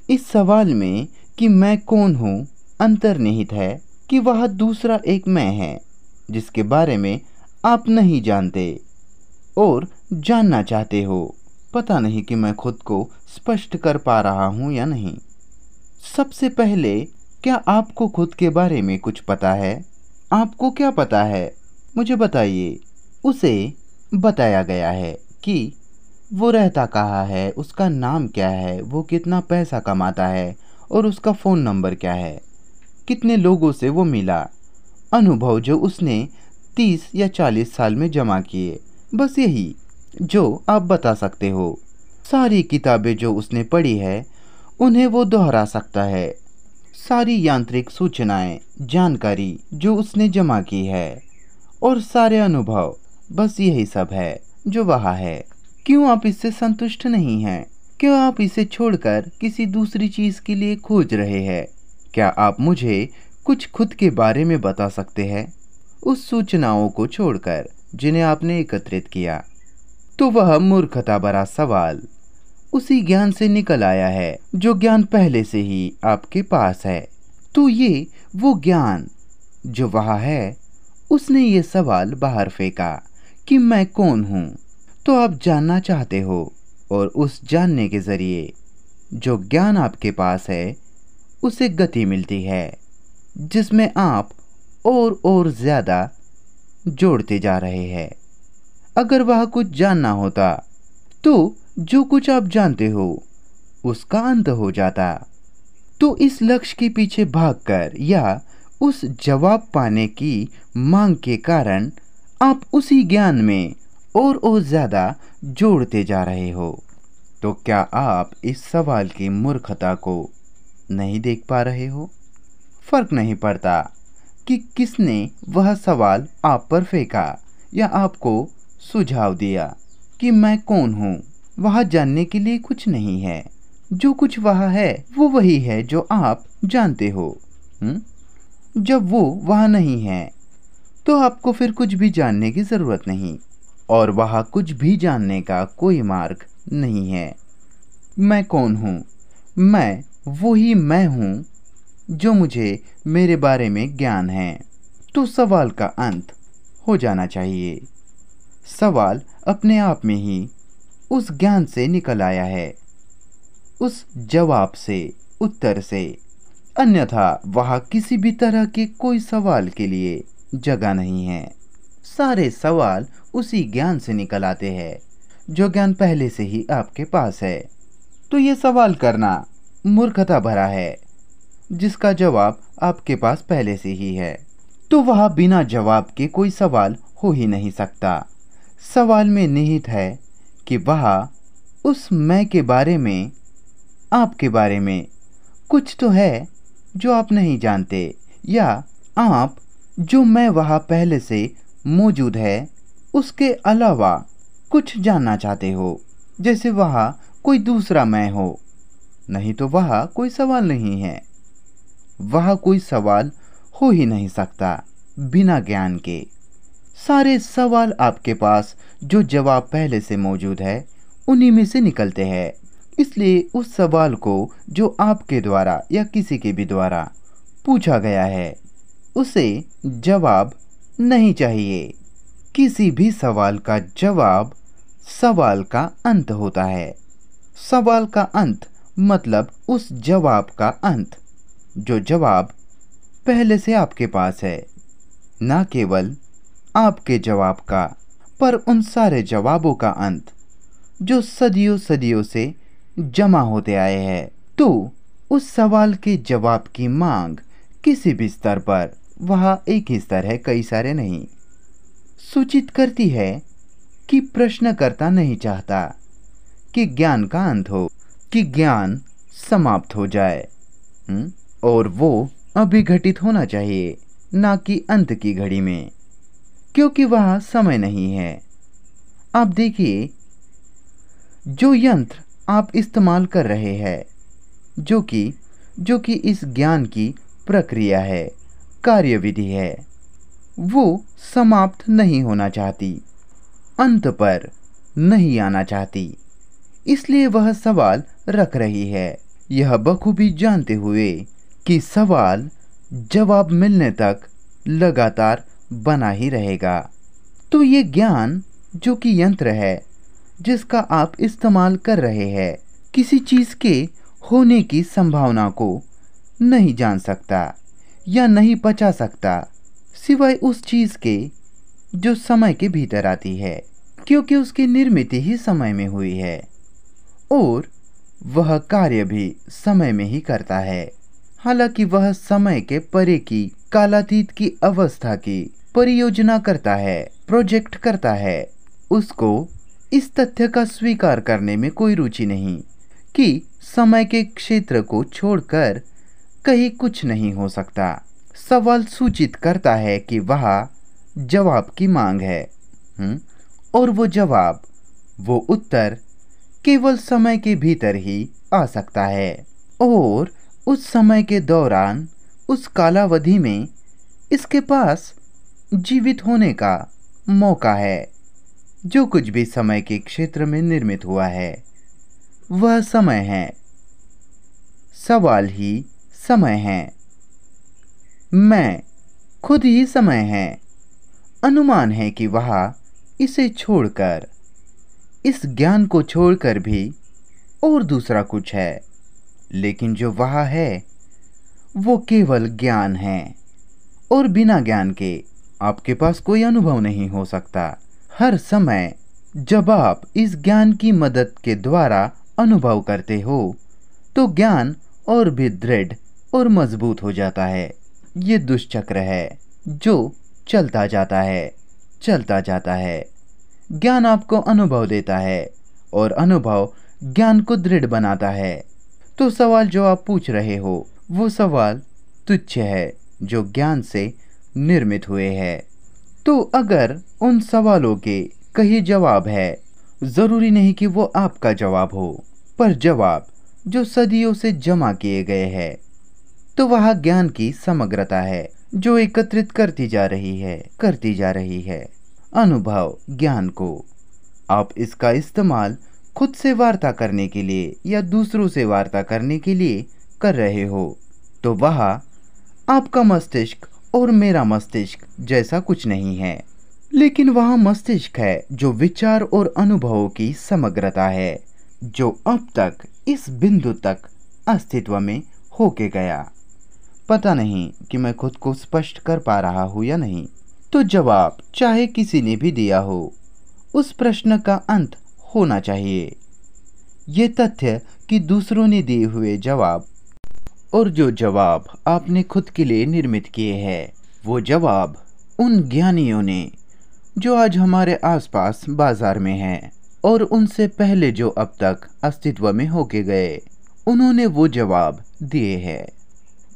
इस सवाल में कि मैं कौन हूँ अंतर्निहित है कि वह दूसरा एक मैं है जिसके बारे में आप नहीं जानते और जानना चाहते हो। पता नहीं कि मैं खुद को स्पष्ट कर पा रहा हूँ या नहीं। सबसे पहले, क्या आपको खुद के बारे में कुछ पता है? आपको क्या पता है? मुझे बताइए। उसे बताया गया है कि वो रहता कहाँ है, उसका नाम क्या है, वो कितना पैसा कमाता है और उसका फ़ोन नंबर क्या है, कितने लोगों से वो मिला, अनुभव जो उसने 30 या 40 साल में जमा किए। बस यही जो आप बता सकते हो। सारी किताबें जो उसने पढ़ी है उन्हें वो दोहरा सकता है। सारी यांत्रिक सूचनाएं, जानकारी जो उसने जमा की है और सारे अनुभव, बस यही सब है जो वहाँ है। क्यों आप इससे संतुष्ट नहीं हैं? क्यों आप इसे छोड़कर किसी दूसरी चीज़ के लिए खोज रहे हैं? क्या आप मुझे कुछ खुद के बारे में बता सकते हैं, उस सूचनाओं को छोड़कर जिन्हें आपने एकत्रित किया? तो वह मूर्खता भरा सवाल उसी ज्ञान से निकल आया है जो ज्ञान पहले से ही आपके पास है। तो ये वो ज्ञान जो वहाँ है, उसने ये सवाल बाहर फेंका कि मैं कौन हूँ। तो आप जानना चाहते हो और उस जानने के ज़रिए जो ज्ञान आपके पास है उसे गति मिलती है, जिसमें आप और ज़्यादा जोड़ते जा रहे हैं। अगर वह कुछ जानना होता तो जो कुछ आप जानते हो उसका अंत हो जाता। तो इस लक्ष्य के पीछे भागकर या उस जवाब पाने की मांग के कारण आप उसी ज्ञान में और ज़्यादा जोड़ते जा रहे हो। तो क्या आप इस सवाल की मूर्खता को नहीं देख पा रहे हो? फर्क नहीं पड़ता कि किसने वह सवाल आप पर फेंका या आपको सुझाव दिया कि मैं कौन हूँ। वह जानने के लिए कुछ नहीं है। जो कुछ वह है वो वही है जो आप जानते हो। जब वो वह नहीं है तो आपको फिर कुछ भी जानने की ज़रूरत नहीं, और वह कुछ भी जानने का कोई मार्ग नहीं है। मैं कौन हूँ? मैं वही मैं हूँ जो मुझे मेरे बारे में ज्ञान है। तो सवाल का अंत हो जाना चाहिए। सवाल अपने आप में ही उस ज्ञान से निकल आया है, उस जवाब से, उत्तर से। अन्यथा वहाँ किसी भी तरह के कोई सवाल के लिए जगह नहीं है। सारे सवाल उसी ज्ञान से निकल आते हैं जो ज्ञान पहले से ही आपके पास है। तो ये सवाल करना मूर्खता भरा है जिसका जवाब आपके पास पहले से ही है। तो वह बिना जवाब के कोई सवाल हो ही नहीं सकता। सवाल में निहित है कि वह उस मैं के बारे में, आपके बारे में कुछ तो है जो आप नहीं जानते, या आप जो मैं वहाँ पहले से मौजूद है उसके अलावा कुछ जानना चाहते हो, जैसे वहाँ कोई दूसरा मैं हो। नहीं तो वहाँ कोई सवाल नहीं है। वहाँ कोई सवाल हो ही नहीं सकता बिना ज्ञान के। सारे सवाल आपके पास जो जवाब पहले से मौजूद है उन्हीं में से निकलते हैं। इसलिए उस सवाल को जो आपके द्वारा या किसी के भी द्वारा पूछा गया है उसे जवाब नहीं चाहिए। किसी भी सवाल का जवाब सवाल का अंत होता है। सवाल का अंत मतलब उस जवाब का अंत जो जवाब पहले से आपके पास है। ना केवल आपके जवाब का, पर उन सारे जवाबों का अंत जो सदियों सदियों से जमा होते आए हैं। तो उस सवाल के जवाब की मांग किसी भी स्तर पर, वहाँ एक ही स्तर है, कई सारे नहीं, सूचित करती है कि प्रश्नकर्ता नहीं चाहता कि ज्ञान का अंत हो, कि ज्ञान समाप्त हो जाए। और वो अभी घटित होना चाहिए, ना कि अंत की घड़ी में, क्योंकि वहाँ समय नहीं है। आप देखिए, जो यंत्र आप इस्तेमाल कर रहे हैं, जो कि इस ज्ञान की प्रक्रिया है, कार्यविधि है, वो समाप्त नहीं होना चाहती, अंत पर नहीं आना चाहती। इसलिए वह सवाल रख रही है, यह बखूबी जानते हुए कि सवाल जवाब मिलने तक लगातार बना ही रहेगा। तो ये ज्ञान जो कि यंत्र है जिसका आप इस्तेमाल कर रहे हैं, किसी चीज़ के होने की संभावना को नहीं जान सकता या नहीं पचा सकता, सिवाय उस चीज़ के जो समय के भीतर आती है, क्योंकि उसकी निर्मित ही समय में हुई है और वह कार्य भी समय में ही करता है। हालांकि वह समय के परे की, कालातीत की अवस्था की परियोजना करता है, प्रोजेक्ट करता है। उसको इस तथ्य का स्वीकार करने में कोई रुचि नहीं कि समय के क्षेत्र को छोड़कर कहीं कुछ नहीं हो सकता। सवाल सूचित करता है कि वहाँ जवाब की मांग है, और वो जवाब, वो उत्तर केवल समय के भीतर ही आ सकता है। और उस समय के दौरान, उस कालावधि में इसके पास जीवित होने का मौका है। जो कुछ भी समय के क्षेत्र में निर्मित हुआ है वह समय है, सवाल ही समय है, मैं खुद ही समय है। अनुमान है कि वह इसे छोड़कर, इस ज्ञान को छोड़कर भी और दूसरा कुछ है, लेकिन जो वह है वो केवल ज्ञान है, और बिना ज्ञान के आपके पास कोई अनुभव नहीं हो सकता। हर समय जब आप इस ज्ञान की मदद के द्वारा अनुभव करते हो तो ज्ञान और भी दृढ़ और मजबूत हो जाता है। ये दुष्चक्र है जो चलता जाता है, चलता जाता है। ज्ञान आपको अनुभव देता है और अनुभव ज्ञान को दृढ़ बनाता है। तो सवाल जो आप पूछ रहे हो वो सवाल तुच्छ है जो ज्ञान से निर्मित हुए हैं। तो अगर उन सवालों के कई जवाब है, ज़रूरी नहीं कि वो आपका जवाब हो, पर जवाब जो सदियों से जमा किए गए हैं, तो वह ज्ञान की समग्रता है जो एकत्रित करती जा रही है अनुभव ज्ञान को। आप इसका इस्तेमाल खुद से वार्ता करने के लिए या दूसरों से वार्ता करने के लिए कर रहे हो, तो वह आपका मस्तिष्क और मेरा मस्तिष्क जैसा कुछ नहीं है, लेकिन वह मस्तिष्क है जो विचार और अनुभवों की समग्रता है, जो अब तक इस बिंदु तक अस्तित्व में होके गया। पता नहीं कि मैं खुद को स्पष्ट कर पा रहा हूँ या नहीं। तो जवाब चाहे किसी ने भी दिया हो, उस प्रश्न का अंत होना चाहिए। ये तथ्य कि दूसरों ने दिए हुए जवाब और जो जवाब आपने खुद के लिए निर्मित किए हैं, वो जवाब उन ज्ञानियों ने जो आज हमारे आसपास बाजार में हैं, और उनसे पहले जो अब तक अस्तित्व में होके गए, उन्होंने वो जवाब दिए हैं।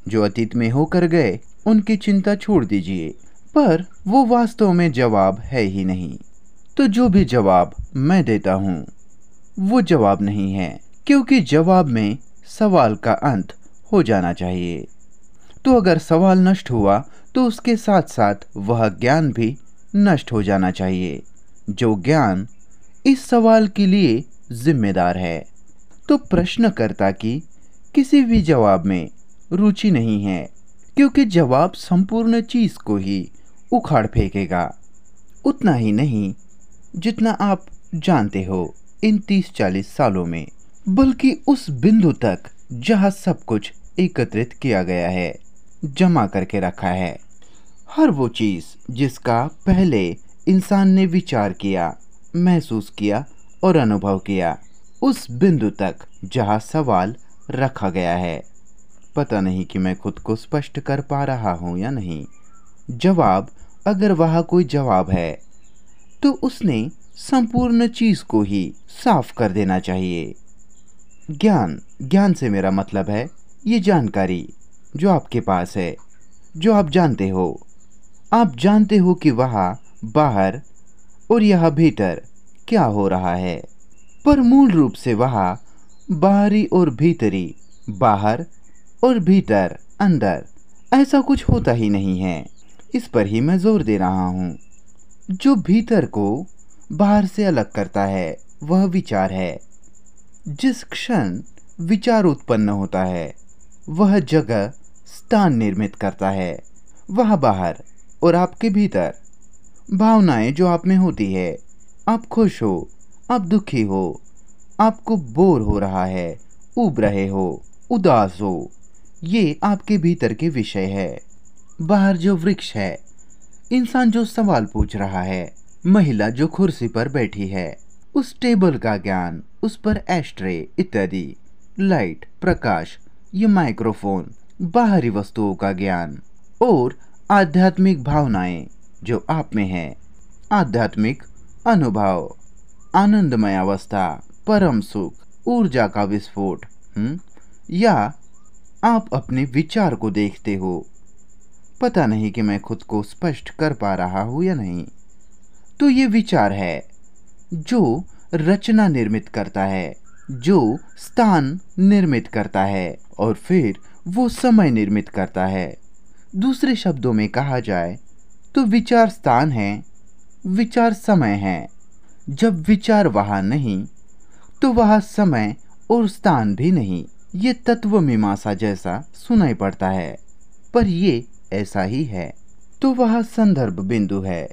जो अतीत में होकर गए उनकी चिंता छोड़ दीजिए, पर वो वास्तव में जवाब है ही नहीं। तो जो भी जवाब मैं देता हूँ वो जवाब नहीं है, क्योंकि जवाब में सवाल का अंत हो जाना चाहिए। तो अगर सवाल नष्ट हुआ तो उसके साथ साथ वह ज्ञान भी नष्ट हो जाना चाहिए, जो ज्ञान इस सवाल के लिए जिम्मेदार है। तो प्रश्नकर्ता की किसी भी जवाब में रुचि नहीं है, क्योंकि जवाब संपूर्ण चीज को ही उखाड़ फेंकेगा। उतना ही नहीं जितना आप जानते हो इन 30-40 सालों में, बल्कि उस बिंदु तक जहां सब कुछ एकत्रित किया गया है, जमा करके रखा है। हर वो चीज जिसका पहले इंसान ने विचार किया, महसूस किया और अनुभव किया, उस बिंदु तक जहां सवाल रखा गया है। पता नहीं कि मैं खुद को स्पष्ट कर पा रहा हूं या नहीं। जवाब, अगर वह कोई जवाब है तो उसने संपूर्ण चीज को ही साफ कर देना चाहिए। ज्ञान से मेरा मतलब है ये जानकारी जो आपके पास है, जो आप जानते हो। आप जानते हो कि वहाँ बाहर और यहाँ भीतर क्या हो रहा है, पर मूल रूप से वहाँ बाहरी और भीतरी, बाहर और भीतर अंदर, ऐसा कुछ होता ही नहीं है। इस पर ही मैं जोर दे रहा हूँ। जो भीतर को बाहर से अलग करता है वह विचार है। जिस क्षण विचार उत्पन्न होता है वह जगह स्थान निर्मित करता है। वह बाहर और आपके भीतर भावनाएं जो आप में होती है, आप खुश हो, आप दुखी हो, आपको बोर हो रहा है, ऊब रहे हो, उदास हो, ये आपके भीतर के विषय है। बाहर जो वृक्ष है, इंसान जो सवाल पूछ रहा है, महिला जो कुर्सी पर बैठी है, उस टेबल का ज्ञान, उस पर एस्ट्रे इत्यादि, लाइट, प्रकाश, ये माइक्रोफोन, बाहरी वस्तुओं का ज्ञान और आध्यात्मिक भावनाएं जो आप में है, आध्यात्मिक अनुभव, आनंदमय अवस्था, परम सुख, ऊर्जा का विस्फोट, या आप अपने विचार को देखते हो। पता नहीं कि मैं खुद को स्पष्ट कर पा रहा हूँ या नहीं। तो ये विचार है जो रचना निर्मित करता है, जो स्थान निर्मित करता है और फिर वो समय निर्मित करता है। दूसरे शब्दों में कहा जाए तो विचार स्थान है, विचार समय है। जब विचार वहाँ नहीं तो वहाँ समय और स्थान भी नहीं। ये तत्व मीमांसा जैसा सुनाई पड़ता है, पर ये ऐसा ही है। तो वह संदर्भ बिंदु है।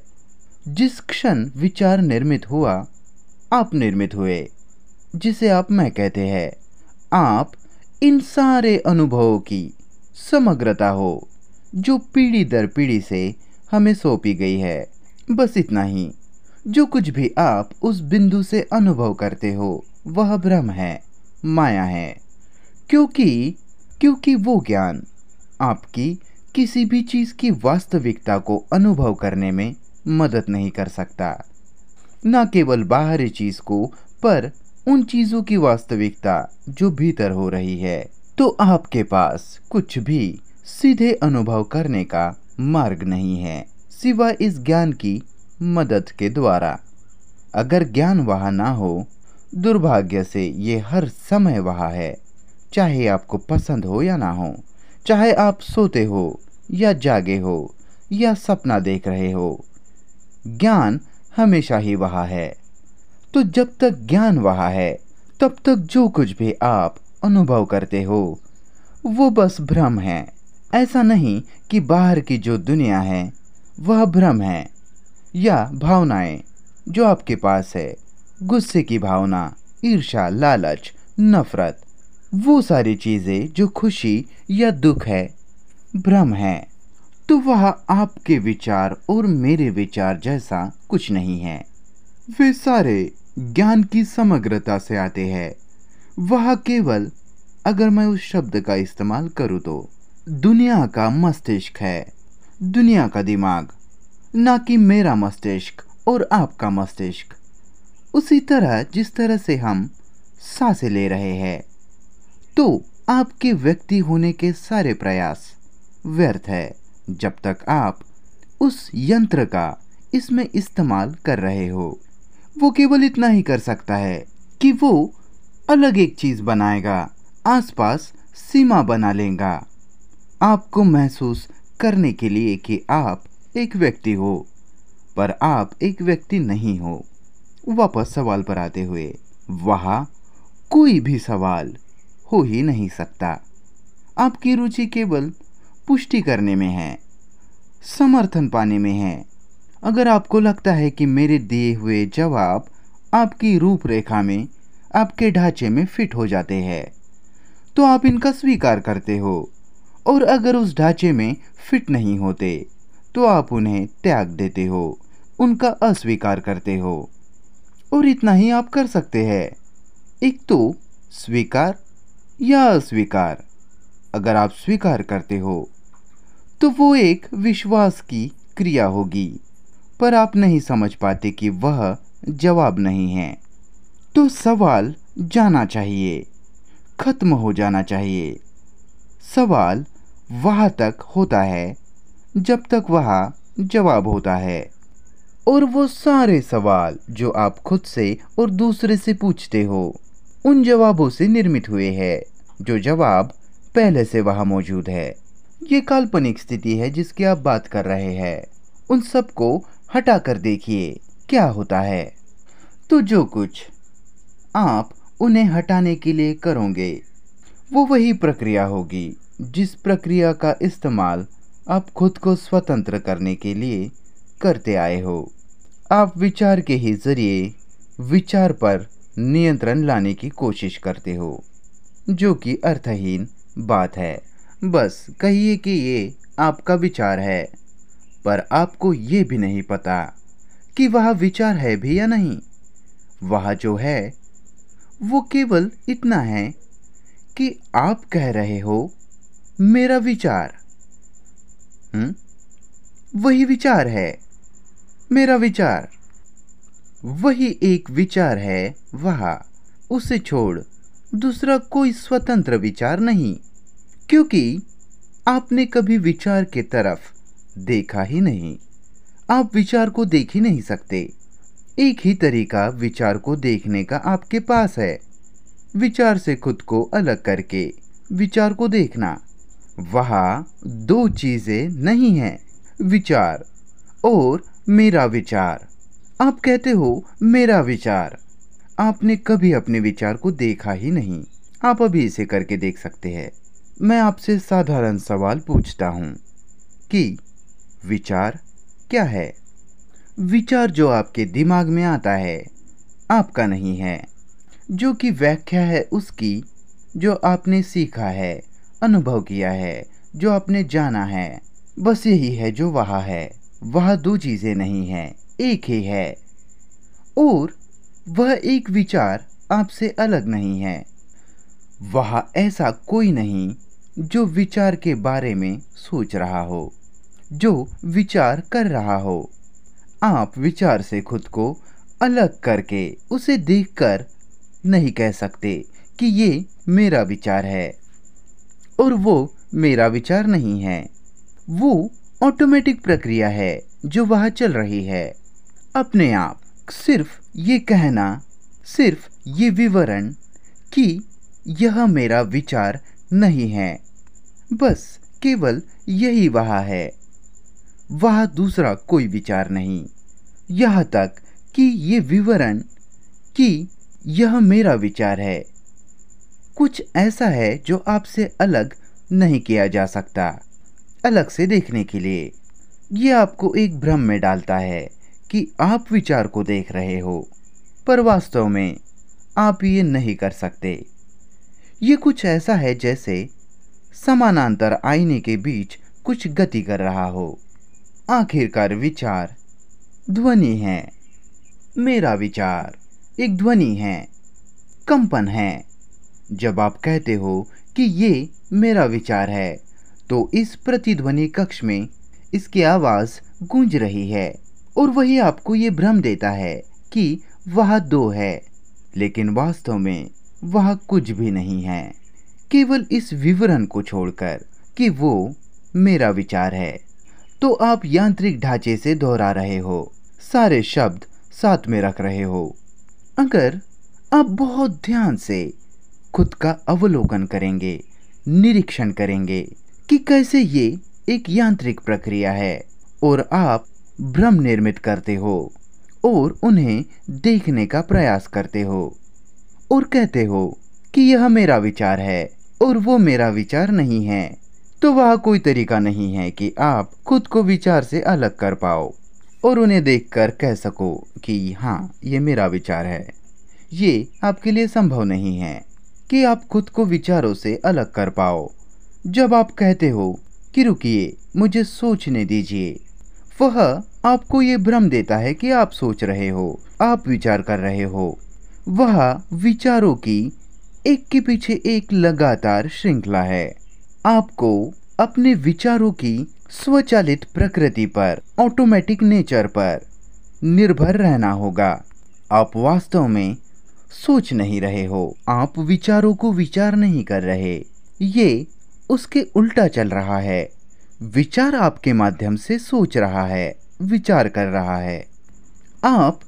जिस क्षण विचार निर्मित हुआ, आप निर्मित हुए, जिसे आप मैं कहते हैं। आप इन सारे अनुभवों की समग्रता हो जो पीढ़ी दर पीढ़ी से हमें सौंपी गई है। बस इतना ही। जो कुछ भी आप उस बिंदु से अनुभव करते हो वह भ्रम है, माया है, क्योंकि वो ज्ञान आपकी किसी भी चीज की वास्तविकता को अनुभव करने में मदद नहीं कर सकता। न केवल बाहरी चीज को, पर उन चीजों की वास्तविकता जो भीतर हो रही है। तो आपके पास कुछ भी सीधे अनुभव करने का मार्ग नहीं है सिवाय इस ज्ञान की मदद के द्वारा। अगर ज्ञान वहाँ ना हो, दुर्भाग्य से ये हर समय वहाँ है, चाहे आपको पसंद हो या ना हो, चाहे आप सोते हो या जागे हो या सपना देख रहे हो, ज्ञान हमेशा ही वहाँ है। तो जब तक ज्ञान वहाँ है तब तक जो कुछ भी आप अनुभव करते हो वो बस भ्रम है। ऐसा नहीं कि बाहर की जो दुनिया है वह भ्रम है, या भावनाएं जो आपके पास है, गुस्से की भावना, ईर्ष्या, लालच, नफरत, वो सारी चीजें जो खुशी या दुख है, भ्रम है। तो वह आपके विचार और मेरे विचार जैसा कुछ नहीं है। वे सारे ज्ञान की समग्रता से आते हैं। वह केवल, अगर मैं उस शब्द का इस्तेमाल करूँ तो, दुनिया का मस्तिष्क है, दुनिया का दिमाग, ना कि मेरा मस्तिष्क और आपका मस्तिष्क। उसी तरह जिस तरह से हम सांसें ले रहे हैं, तो आपके व्यक्ति होने के सारे प्रयास व्यर्थ है जब तक आप उस यंत्र का इसमें इस्तेमाल कर रहे हो। वो केवल इतना ही कर सकता है कि वो अलग एक चीज़ बनाएगा, आसपास सीमा बना लेगा आपको महसूस करने के लिए कि आप एक व्यक्ति हो, पर आप एक व्यक्ति नहीं हो। वापस सवाल पर आते हुए, वहाँ कोई भी सवाल हो ही नहीं सकता। आपकी रुचि केवल पुष्टि करने में है, समर्थन पाने में है। अगर आपको लगता है कि मेरे दिए हुए जवाब आपकी रूपरेखा में, आपके ढांचे में फिट हो जाते हैं, तो आप इनका स्वीकार करते हो, और अगर उस ढांचे में फिट नहीं होते तो आप उन्हें त्याग देते हो, उनका अस्वीकार करते हो। और इतना ही आप कर सकते हैं, एक तो स्वीकार या अस्वीकार। अगर आप स्वीकार करते हो तो वो एक विश्वास की क्रिया होगी, पर आप नहीं समझ पाते कि वह जवाब नहीं है। तो सवाल जाना चाहिए, खत्म हो जाना चाहिए। सवाल वहाँ तक होता है जब तक वहाँ जवाब होता है। और वो सारे सवाल जो आप खुद से और दूसरे से पूछते हो, उन जवाबों से निर्मित हुए हैं, जो जवाब पहले से वहाँ मौजूद है। ये काल्पनिक स्थिति है जिसकी आप बात कर रहे हैं। उन सब को हटा कर देखिए क्या होता है। तो जो कुछ आप उन्हें हटाने के लिए करोगे, वो वही प्रक्रिया होगी जिस प्रक्रिया का इस्तेमाल आप खुद को स्वतंत्र करने के लिए करते आए हो। आप विचार के ही जरिए विचार पर नियंत्रण लाने की कोशिश करते हो, जो कि अर्थहीन बात है। बस कहिए कि ये आपका विचार है, पर आपको ये भी नहीं पता कि वह विचार है भी या नहीं। वह जो है वो केवल इतना है कि आप कह रहे हो मेरा विचार। वही विचार है, मेरा विचार वही एक विचार है। वह उसे छोड़ दूसरा कोई स्वतंत्र विचार नहीं, क्योंकि आपने कभी विचार के तरफ देखा ही नहीं। आप विचार को देख ही नहीं सकते। एक ही तरीका विचार को देखने का आपके पास है, विचार से खुद को अलग करके विचार को देखना। वहाँ दो चीज़ें नहीं हैं, विचार और मेरा विचार। आप कहते हो मेरा विचार, आपने कभी अपने विचार को देखा ही नहीं। आप अभी इसे करके देख सकते हैं। मैं आपसे साधारण सवाल पूछता हूँ कि विचार क्या है? विचार जो आपके दिमाग में आता है आपका नहीं है, जो कि व्याख्या है उसकी, जो आपने सीखा है, अनुभव किया है, जो आपने जाना है, बस यही है जो वहाँ है। वह दो चीज़ें नहीं हैं, एक ही है। और वह एक विचार आपसे अलग नहीं है। वहाँ ऐसा कोई नहीं जो विचार के बारे में सोच रहा हो, जो विचार कर रहा हो। आप विचार से खुद को अलग करके उसे देखकर नहीं कह सकते कि ये मेरा विचार है और वो मेरा विचार नहीं है। वो ऑटोमेटिक प्रक्रिया है जो वहाँ चल रही है अपने आप। सिर्फ ये कहना, सिर्फ ये विवरण कि यह मेरा विचार नहीं है, बस केवल यही वहाँ है। वहाँ दूसरा कोई विचार नहीं। यहाँ तक कि ये विवरण कि यह मेरा विचार है कुछ ऐसा है जो आपसे अलग नहीं किया जा सकता। अलग से देखने के लिए ये आपको एक भ्रम में डालता है कि आप विचार को देख रहे हो, पर वास्तव में आप ये नहीं कर सकते। ये कुछ ऐसा है जैसे समानांतर आईने के बीच कुछ गति कर रहा हो। आखिरकार विचार ध्वनि है। मेरा विचार एक ध्वनि है, कंपन है। जब आप कहते हो कि ये मेरा विचार है, तो इस प्रतिध्वनि कक्ष में इसकी आवाज़ गूंज रही है, और वही आपको ये भ्रम देता है कि वह दो है, लेकिन वास्तव में वह कुछ भी नहीं है, केवल इस विवरण को छोड़कर कि वो मेरा विचार है। तो आप यांत्रिक ढांचे से दोहरा रहे हो, सारे शब्द साथ में रख रहे हो। अगर आप बहुत ध्यान से खुद का अवलोकन करेंगे, निरीक्षण करेंगे कि कैसे ये एक यांत्रिक प्रक्रिया है और आप भ्रम निर्मित करते हो और उन्हें देखने का प्रयास करते हो और कहते हो कि यह मेरा विचार है और वो मेरा विचार नहीं है, तो वह कोई तरीका नहीं है कि आप खुद को विचार से अलग कर पाओ और उन्हें देखकर कह सको कि हाँ, ये मेरा विचार है। ये आपके लिए संभव नहीं है कि आप खुद को विचारों से अलग कर पाओ। जब आप कहते हो कि रुकिए, मुझे सोचने दीजिए, वह आपको ये भ्रम देता है कि आप सोच रहे हो, आप विचार कर रहे हो। वह विचारों की एक के पीछे एक लगातार श्रृंखला है। आपको अपने विचारों की स्वचालित प्रकृति पर, ऑटोमेटिक नेचर पर निर्भर रहना होगा। आप वास्तव में सोच नहीं रहे हो, आप विचारों को विचार नहीं कर रहे, ये उसके उल्टा चल रहा है। विचार आपके माध्यम से सोच रहा है, विचार कर रहा है। आप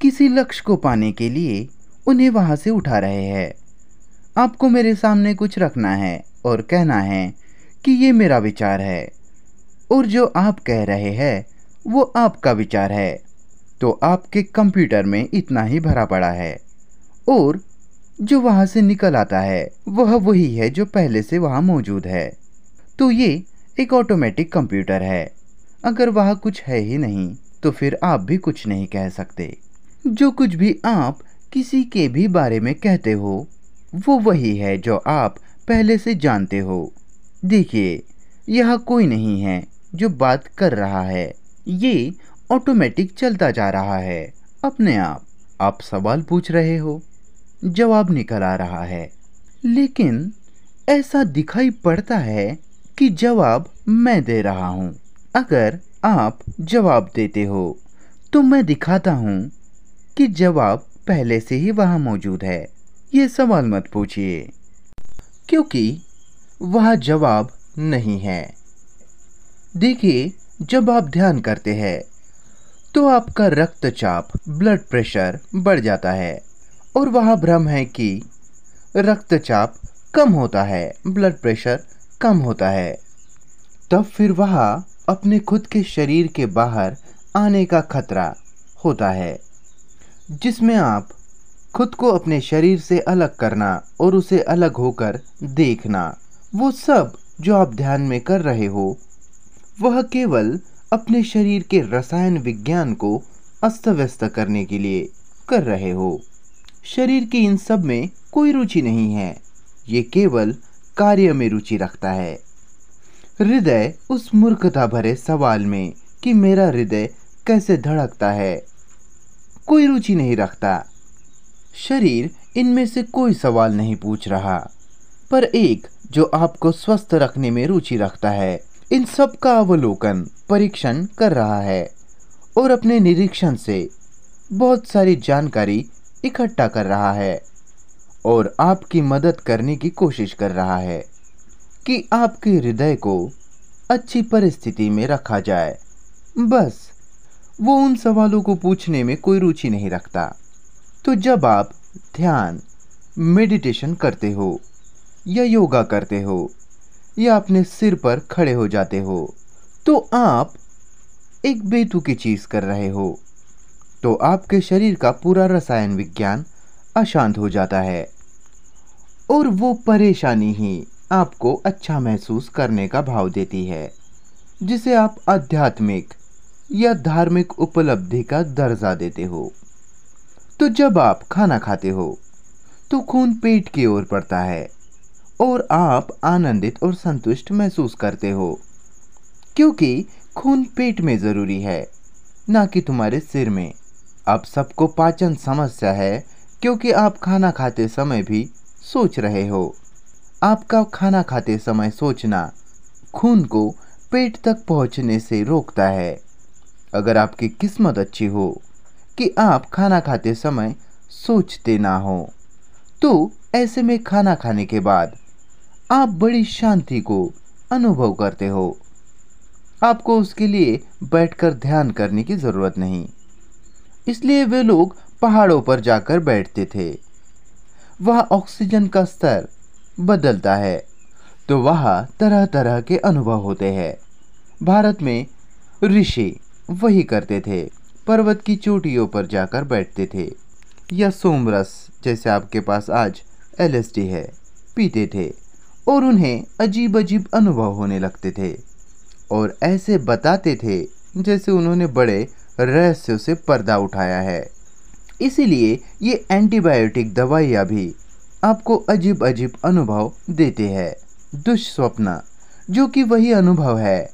किसी लक्ष्य को पाने के लिए उन्हें वहां से उठा रहे हैं। आपको मेरे सामने कुछ रखना है और कहना है कि ये मेरा विचार है, और जो आप कह रहे हैं वो आपका विचार है। तो आपके कंप्यूटर में इतना ही भरा पड़ा है और जो वहाँ से निकल आता है वह वही है जो पहले से वहाँ मौजूद है। तो ये एक ऑटोमेटिक कंप्यूटर है। अगर वह कुछ है ही नहीं तो फिर आप भी कुछ नहीं कह सकते। जो कुछ भी आप किसी के भी बारे में कहते हो वो वही है जो आप पहले से जानते हो। देखिए, यह कोई नहीं है जो बात कर रहा है, ये ऑटोमेटिक चलता जा रहा है अपने आप। आप सवाल पूछ रहे हो, जवाब निकल आ रहा है, लेकिन ऐसा दिखाई पड़ता है कि जवाब मैं दे रहा हूँ। अगर आप जवाब देते हो तो मैं दिखाता हूँ कि जवाब पहले से ही वहाँ मौजूद है। ये सवाल मत पूछिए, क्योंकि वह जवाब नहीं है। देखिए, जब आप ध्यान करते हैं तो आपका रक्तचाप, ब्लड प्रेशर बढ़ जाता है और वह भ्रम है कि रक्तचाप कम होता है, ब्लड प्रेशर कम होता है। तब फिर वह अपने खुद के शरीर के बाहर आने का खतरा होता है, जिसमें आप खुद को अपने शरीर से अलग करना और उसे अलग होकर देखना, वो सब जो आप ध्यान में कर रहे हो वह केवल अपने शरीर के रसायन विज्ञान को अस्त व्यस्त करने के लिए कर रहे हो। शरीर की इन सब में कोई रुचि नहीं है, ये केवल कार्य में रुचि रखता है। हृदय उस मूर्खता भरे सवाल में कि मेरा हृदय कैसे धड़कता है, कोई रुचि नहीं रखता। शरीर इनमें से कोई सवाल नहीं पूछ रहा, पर एक जो आपको स्वस्थ रखने में रुचि रखता है, इन सब का अवलोकन, परीक्षण कर रहा है और अपने निरीक्षण से बहुत सारी जानकारी इकट्ठा कर रहा है और आपकी मदद करने की कोशिश कर रहा है कि आपके हृदय को अच्छी परिस्थिति में रखा जाए। बस वो उन सवालों को पूछने में कोई रुचि नहीं रखता। तो जब आप ध्यान, मेडिटेशन करते हो या योगा करते हो या अपने सिर पर खड़े हो जाते हो तो आप एक बेतुकी चीज कर रहे हो। तो आपके शरीर का पूरा रसायन विज्ञान अशांत हो जाता है और वो परेशानी ही आपको अच्छा महसूस करने का भाव देती है, जिसे आप आध्यात्मिक या धार्मिक उपलब्धि का दर्जा देते हो। तो जब आप खाना खाते हो तो खून पेट की ओर बढ़ता है और आप आनंदित और संतुष्ट महसूस करते हो, क्योंकि खून पेट में ज़रूरी है, ना कि तुम्हारे सिर में। अब सबको पाचन समस्या है क्योंकि आप खाना खाते समय भी सोच रहे हो। आपका खाना खाते समय सोचना खून को पेट तक पहुंचने से रोकता है। अगर आपकी किस्मत अच्छी हो, कि आप खाना खाते समय सोचते ना हो। तो ऐसे में खाना खाने के बाद आप बड़ी शांति को अनुभव करते हो। आपको उसके लिए बैठकर ध्यान करने की ज़रूरत नहीं। इसलिए वे लोग पहाड़ों पर जाकर बैठते थे। वहाँ ऑक्सीजन का स्तर बदलता है, तो वहाँ तरह तरह के अनुभव होते हैं। भारत में ऋषि वही करते थे, पर्वत की चोटियों पर जाकर बैठते थे या सोमरस, जैसे आपके पास आज एलएसडी है, पीते थे और उन्हें अजीब अजीब अनुभव होने लगते थे और ऐसे बताते थे जैसे उन्होंने बड़े रहस्यों से पर्दा उठाया है। इसीलिए ये एंटीबायोटिक दवाइयाँ भी आपको अजीब अजीब अनुभव देते हैं। दुष्स्वप्न, जो कि वही अनुभव है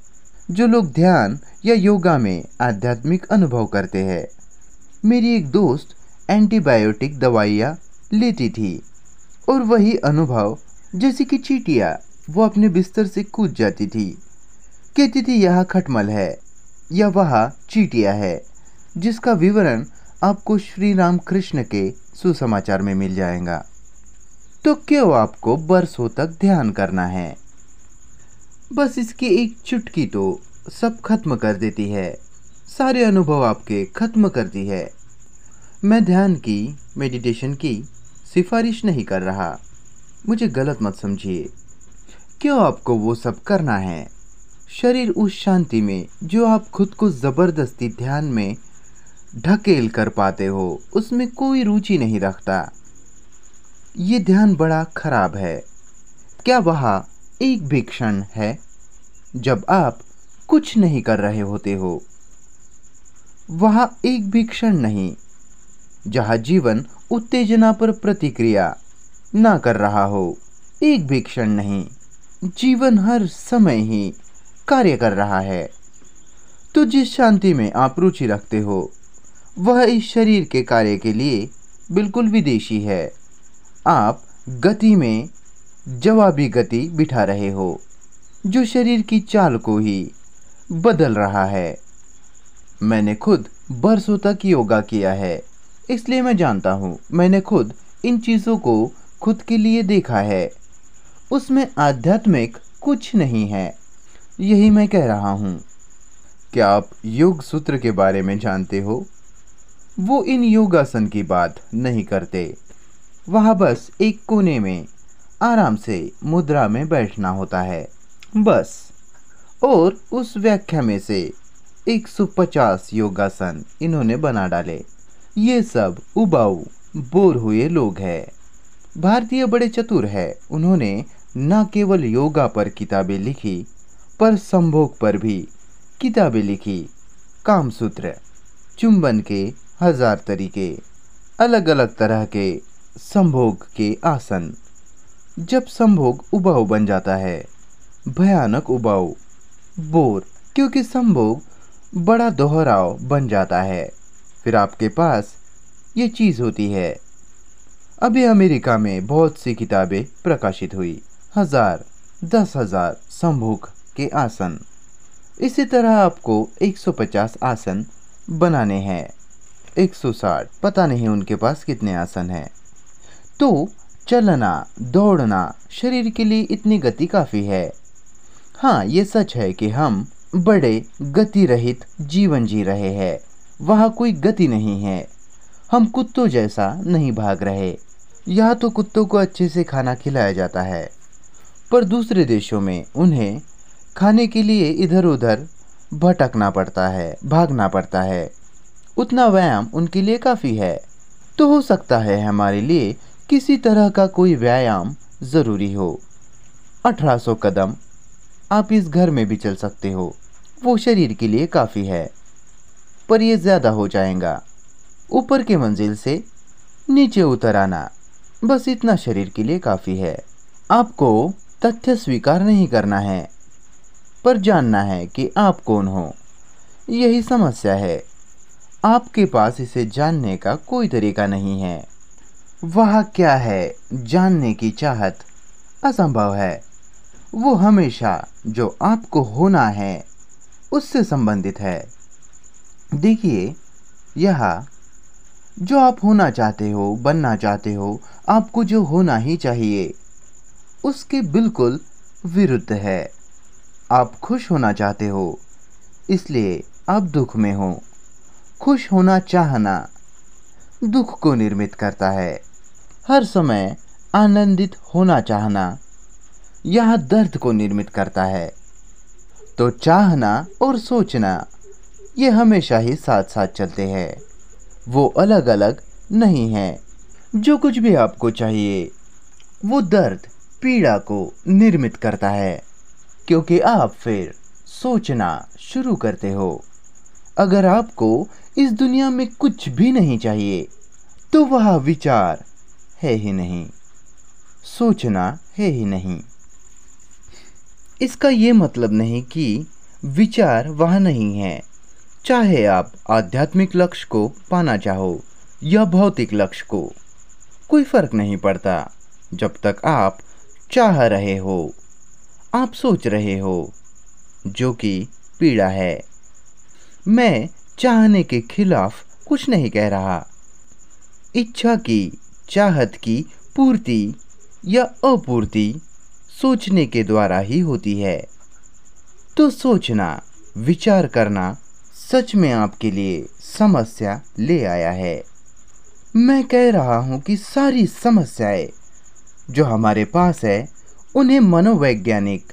जो लोग ध्यान या योगा में आध्यात्मिक अनुभव करते हैं। मेरी एक दोस्त एंटीबायोटिक दवाइयाँ लेती थी और वही अनुभव, जैसे कि चींटियाँ, वो अपने बिस्तर से कूद जाती थी, कहती थी यहाँ खटमल है या वहाँ चींटियाँ है, जिसका विवरण आपको श्री राम कृष्ण के सुसमाचार में मिल जाएगा। तो क्यों आपको बरसों तक ध्यान करना है? बस इसकी एक चुटकी तो सब खत्म कर देती है, सारे अनुभव आपके खत्म करती है। मैं ध्यान की, मेडिटेशन की सिफारिश नहीं कर रहा, मुझे गलत मत समझिए। क्यों आपको वो सब करना है? शरीर उस शांति में जो आप खुद को ज़बरदस्ती ध्यान में ढकेल कर पाते हो, उसमें कोई रुचि नहीं रखता। ये ध्यान बड़ा खराब है। क्या वहाँ एक भी क्षण है जब आप कुछ नहीं कर रहे होते हो? वहाँ एक भी क्षण नहीं जहाँ जीवन उत्तेजना पर प्रतिक्रिया ना कर रहा हो। एक भी क्षण नहीं, जीवन हर समय ही कार्य कर रहा है। तो जिस शांति में आप रुचि रखते हो, वह इस शरीर के कार्य के लिए बिल्कुल विदेशी है। आप गति में जवाबी गति बिठा रहे हो, जो शरीर की चाल को ही बदल रहा है। मैंने खुद बरसों तक योगा किया है, इसलिए मैं जानता हूँ। मैंने खुद इन चीज़ों को खुद के लिए देखा है। उसमें आध्यात्मिक कुछ नहीं है, यही मैं कह रहा हूँ। क्या आप योग सूत्र के बारे में जानते हो? वो इन योगासन की बात नहीं करते। वहाँ बस एक कोने में आराम से मुद्रा में बैठना होता है, बस। और उस व्याख्या में से 150 योगासन इन्होंने बना डाले। ये सब उबाऊ, बोर हुए लोग हैं। भारतीय बड़े चतुर है, उन्होंने न केवल योगा पर किताबें लिखी, पर संभोग पर भी किताबें लिखी। कामसूत्र, चुंबन के 1000 तरीके, अलग अलग तरह के संभोग के आसन। जब संभोग उबाऊ बन जाता है, भयानक उबाऊ, बोर, क्योंकि संभोग बड़ा दोहराव बन जाता है, फिर आपके पास ये चीज़ होती है। अभी अमेरिका में बहुत सी किताबें प्रकाशित हुई, 1000, 10,000 संभोग के आसन। इसी तरह आपको 150 आसन बनाने हैं, 160, पता नहीं उनके पास कितने आसन हैं। तो चलना, दौड़ना शरीर के लिए इतनी गति काफ़ी है। हाँ, ये सच है कि हम बड़े गति रहित जीवन जी रहे हैं। वहाँ कोई गति नहीं है। हम कुत्तों जैसा नहीं भाग रहे। यहाँ तो कुत्तों को अच्छे से खाना खिलाया जाता है, पर दूसरे देशों में उन्हें खाने के लिए इधर उधर भटकना पड़ता है, भागना पड़ता है। उतना व्यायाम उनके लिए काफ़ी है। तो हो सकता है हमारे लिए किसी तरह का कोई व्यायाम ज़रूरी हो। 1800 कदम आप इस घर में भी चल सकते हो, वो शरीर के लिए काफ़ी है, पर ये ज़्यादा हो जाएगा। ऊपर के मंजिल से नीचे उतर आना, बस इतना शरीर के लिए काफ़ी है। आपको तथ्य स्वीकार नहीं करना है, पर जानना है कि आप कौन हो। यही समस्या है। आपके पास इसे जानने का कोई तरीका नहीं है। वह क्या है जानने की चाहत असंभव है। वो हमेशा जो आपको होना है उससे संबंधित है। देखिए, यहाँ जो आप होना चाहते हो, बनना चाहते हो, आपको जो होना ही चाहिए, उसके बिल्कुल विरुद्ध है। आप खुश होना चाहते हो, इसलिए आप दुख में हो। खुश होना चाहना दुख को निर्मित करता है। हर समय आनंदित होना चाहना यह दर्द को निर्मित करता है। तो चाहना और सोचना ये हमेशा ही साथ साथ चलते हैं, वो अलग अलग नहीं हैं। जो कुछ भी आपको चाहिए वो दर्द, पीड़ा को निर्मित करता है, क्योंकि आप फिर सोचना शुरू करते हो। अगर आपको इस दुनिया में कुछ भी नहीं चाहिए तो वह विचार है ही नहीं, सोचना है ही नहीं। इसका ये मतलब नहीं कि विचार वह नहीं है। चाहे आप आध्यात्मिक लक्ष्य को पाना चाहो या भौतिक लक्ष्य को, कोई फर्क नहीं पड़ता। जब तक आप चाह रहे हो, आप सोच रहे हो, जो कि पीड़ा है। मैं चाहने के खिलाफ कुछ नहीं कह रहा। इच्छा की, चाहत की पूर्ति या अपूर्ति सोचने के द्वारा ही होती है। तो सोचना, विचार करना सच में आपके लिए समस्या ले आया है। मैं कह रहा हूं कि सारी समस्याएं जो हमारे पास है उन्हें मनोवैज्ञानिक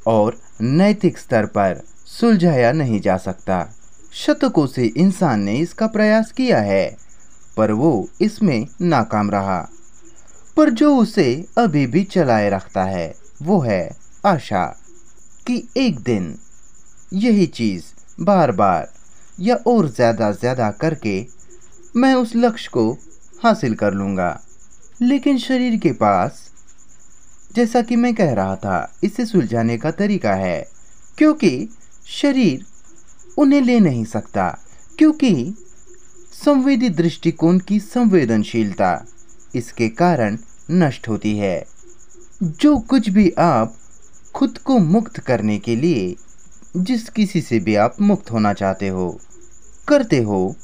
और नैतिक स्तर पर सुलझाया नहीं जा सकता। शतकों से इंसान ने इसका प्रयास किया है, पर वो इसमें नाकाम रहा। पर जो उसे अभी भी चलाए रखता है वो है आशा कि एक दिन यही चीज़ बार बार या और ज़्यादा करके मैं उस लक्ष्य को हासिल कर लूँगा। लेकिन शरीर के पास, जैसा कि मैं कह रहा था, इसे सुलझाने का तरीका है, क्योंकि शरीर उन्हें ले नहीं सकता, क्योंकि संवेदी दृष्टिकोण की संवेदनशीलता इसके कारण नष्ट होती है। जो कुछ भी आप खुद को मुक्त करने के लिए, जिस किसी से भी आप मुक्त होना चाहते हो, करते हो,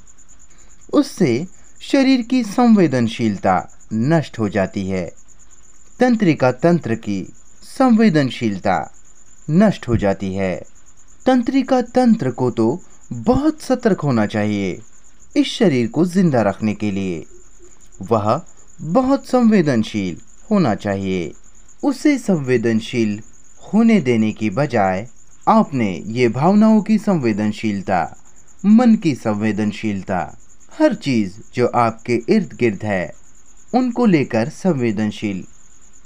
उससे शरीर की संवेदनशीलता नष्ट हो जाती है। तंत्रिका तंत्र की संवेदनशीलता नष्ट हो जाती है। तंत्रिका तंत्र को तो बहुत सतर्क होना चाहिए इस शरीर को जिंदा रखने के लिए। वह बहुत संवेदनशील होना चाहिए। उसे संवेदनशील होने देने की बजाय आपने ये भावनाओं की संवेदनशीलता, मन की संवेदनशीलता, हर चीज़ जो आपके इर्द गिर्द है उनको लेकर संवेदनशील,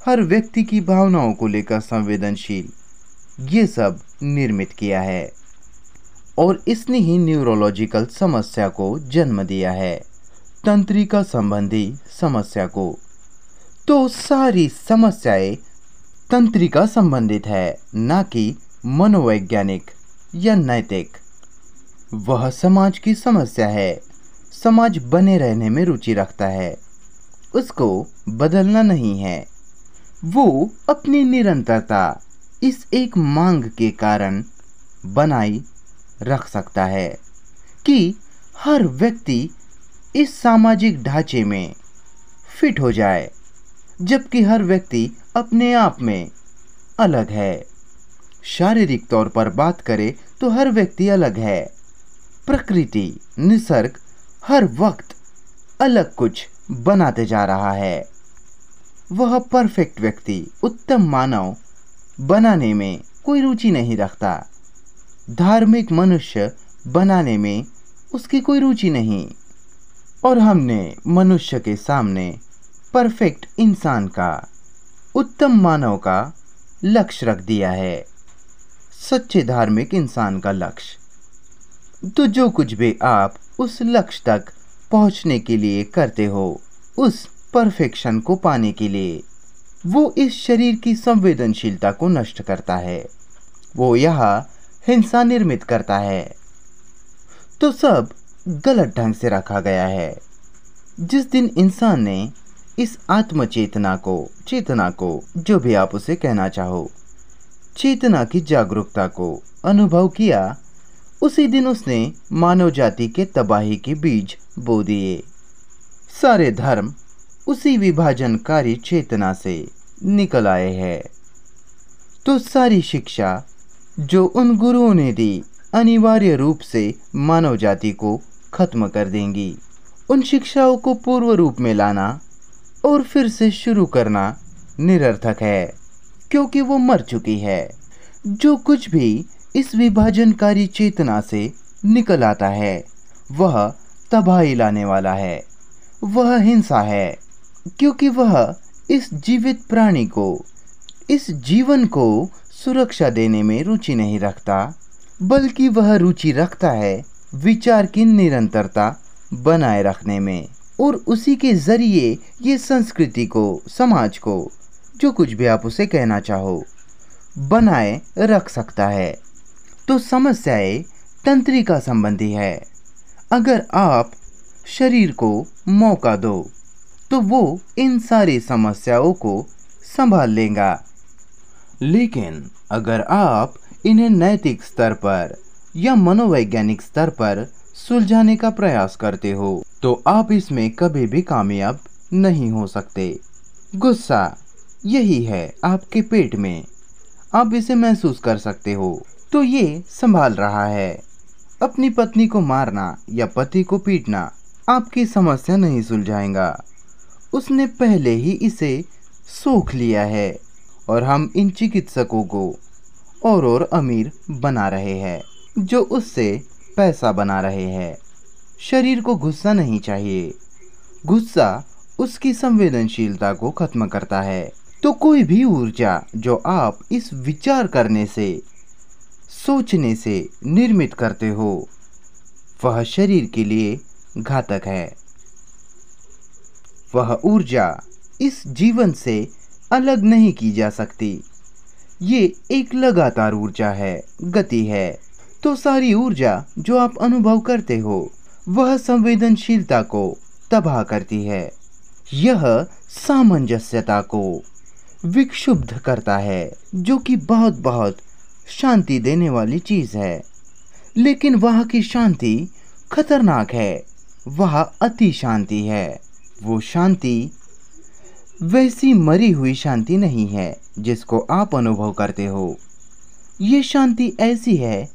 हर व्यक्ति की भावनाओं को लेकर संवेदनशील, ये सब निर्मित किया है। और इसने ही न्यूरोलॉजिकल समस्या को जन्म दिया है, तंत्रिका संबंधी समस्या को। तो सारी समस्याएं तंत्रिका संबंधित है, ना कि मनोवैज्ञानिक या नैतिक। वह समाज की समस्या है। समाज बने रहने में रुचि रखता है, उसको बदलना नहीं है। वो अपनी निरंतरता इस एक मांग के कारण बनाई रख सकता है कि हर व्यक्ति इस सामाजिक ढांचे में फिट हो जाए, जबकि हर व्यक्ति अपने आप में अलग है। शारीरिक तौर पर बात करें तो हर व्यक्ति अलग है। प्रकृति, निसर्ग हर वक्त अलग कुछ बनाते जा रहा है। वह परफेक्ट व्यक्ति, उत्तम मानव बनाने में कोई रुचि नहीं रखता। धार्मिक मनुष्य बनाने में उसकी कोई रुचि नहीं। और हमने मनुष्य के सामने परफेक्ट इंसान का, उत्तम मानव का लक्ष्य रख दिया है, सच्चे धार्मिक इंसान का लक्ष्य। तो जो कुछ भी आप उस लक्ष्य तक पहुंचने के लिए करते हो, उस परफेक्शन को पाने के लिए, वो इस शरीर की संवेदनशीलता को नष्ट करता है। वो यहाँ हिंसा निर्मित करता है। तो सब गलत ढंग से रखा गया है। जिस दिन इंसान ने इस आत्मचेतना को, चेतना को, जो भी आप उसे कहना चाहो, चेतना की जागरूकता को अनुभव किया, उसी दिन उसने मानव जाति के तबाही के बीज बो दिए। सारे धर्म उसी विभाजनकारी चेतना से निकल आए हैं। तो सारी शिक्षा जो उन गुरुओं ने दी अनिवार्य रूप से मानव जाति को खत्म कर देंगी। उन शिक्षाओं को पूर्व रूप में लाना और फिर से शुरू करना निरर्थक है, क्योंकि वो मर चुकी है। जो कुछ भी इस विभाजनकारी चेतना से निकल आता है वह तबाही लाने वाला है, वह हिंसा है, क्योंकि वह इस जीवित प्राणी को, इस जीवन को सुरक्षा देने में रुचि नहीं रखता, बल्कि वह रुचि रखता है विचार की निरंतरता बनाए रखने में, और उसी के जरिए ये संस्कृति को, समाज को, जो कुछ भी आप उसे कहना चाहो, बनाए रख सकता है। तो समस्याएं तंत्रिका संबंधी है। अगर आप शरीर को मौका दो तो वो इन सारी समस्याओं को संभाल लेगा, लेकिन अगर आप इन्हें नैतिक स्तर पर या मनोवैज्ञानिक स्तर पर सुलझाने का प्रयास करते हो तो आप इसमें कभी भी कामयाब नहीं हो सकते। गुस्सा यही है आपके पेट में, आप इसे महसूस कर सकते हो। तो ये संभाल रहा है। अपनी पत्नी को मारना या पति को पीटना आपकी समस्या नहीं सुलझाएगा, उसने पहले ही इसे सोख लिया है। और हम इन चिकित्सकों को और अमीर बना रहे हैं, जो उससे पैसा बना रहे हैं। शरीर को गुस्सा नहीं चाहिए, गुस्सा उसकी संवेदनशीलता को खत्म करता है। तो कोई भी ऊर्जा जो आप इस विचार करने से, सोचने से निर्मित करते हो, वह शरीर के लिए घातक है। वह ऊर्जा इस जीवन से अलग नहीं की जा सकती। ये एक लगातार ऊर्जा है, गति है। तो सारी ऊर्जा जो आप अनुभव करते हो वह संवेदनशीलता को तबाह करती है। यह सामंजस्यता को विक्षुब्ध करता है, जो कि बहुत बहुत शांति देने वाली चीज है। लेकिन वह की शांति खतरनाक है, वह अति शांति है। वो शांति वैसी मरी हुई शांति नहीं है जिसको आप अनुभव करते हो। ये शांति ऐसी है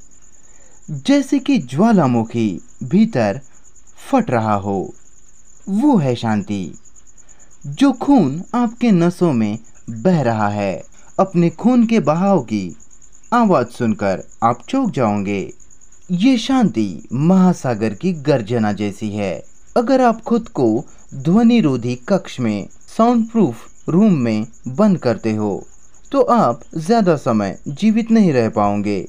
जैसे कि ज्वालामुखी भीतर फट रहा हो। वो है शांति। जो खून आपके नसों में बह रहा है, अपने खून के बहाव की आवाज सुनकर आप चौंक जाओगे। ये शांति महासागर की गर्जना जैसी है। अगर आप खुद को ध्वनिरोधी कक्ष में, साउंड प्रूफ रूम में बंद करते हो तो आप ज्यादा समय जीवित नहीं रह पाओगे।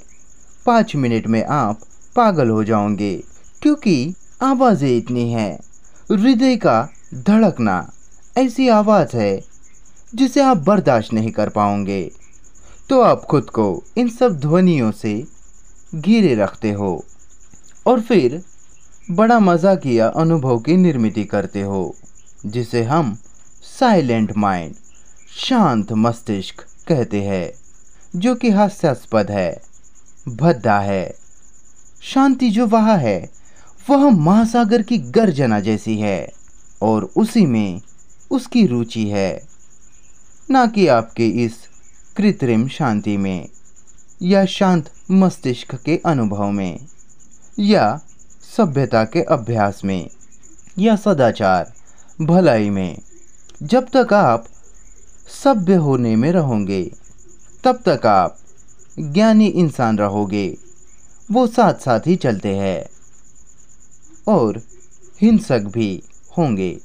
5 मिनट में आप पागल हो जाओगे, क्योंकि आवाजें इतनी है। हृदय का धड़कना ऐसी आवाज है जिसे आप बर्दाश्त नहीं कर पाओगे। तो आप खुद को इन सब ध्वनियों से घिरे रखते हो और फिर बड़ा मजाकिया अनुभव की निर्मित करते हो, जिसे हम साइलेंट माइंड, शांत मस्तिष्क कहते हैं, जो कि हास्यास्पद है, भद्दा है। शांति जो वह है वह महासागर की गर्जना जैसी है और उसी में उसकी रुचि है, ना कि आपके इस कृत्रिम शांति में या शांत मस्तिष्क के अनुभव में या सभ्यता के अभ्यास में या सदाचार भलाई में। जब तक आप सभ्य होने में रहोगे तब तक आप ज्ञानी इंसान रहोगे। वो साथ साथ ही चलते हैं और हिंसक भी होंगे।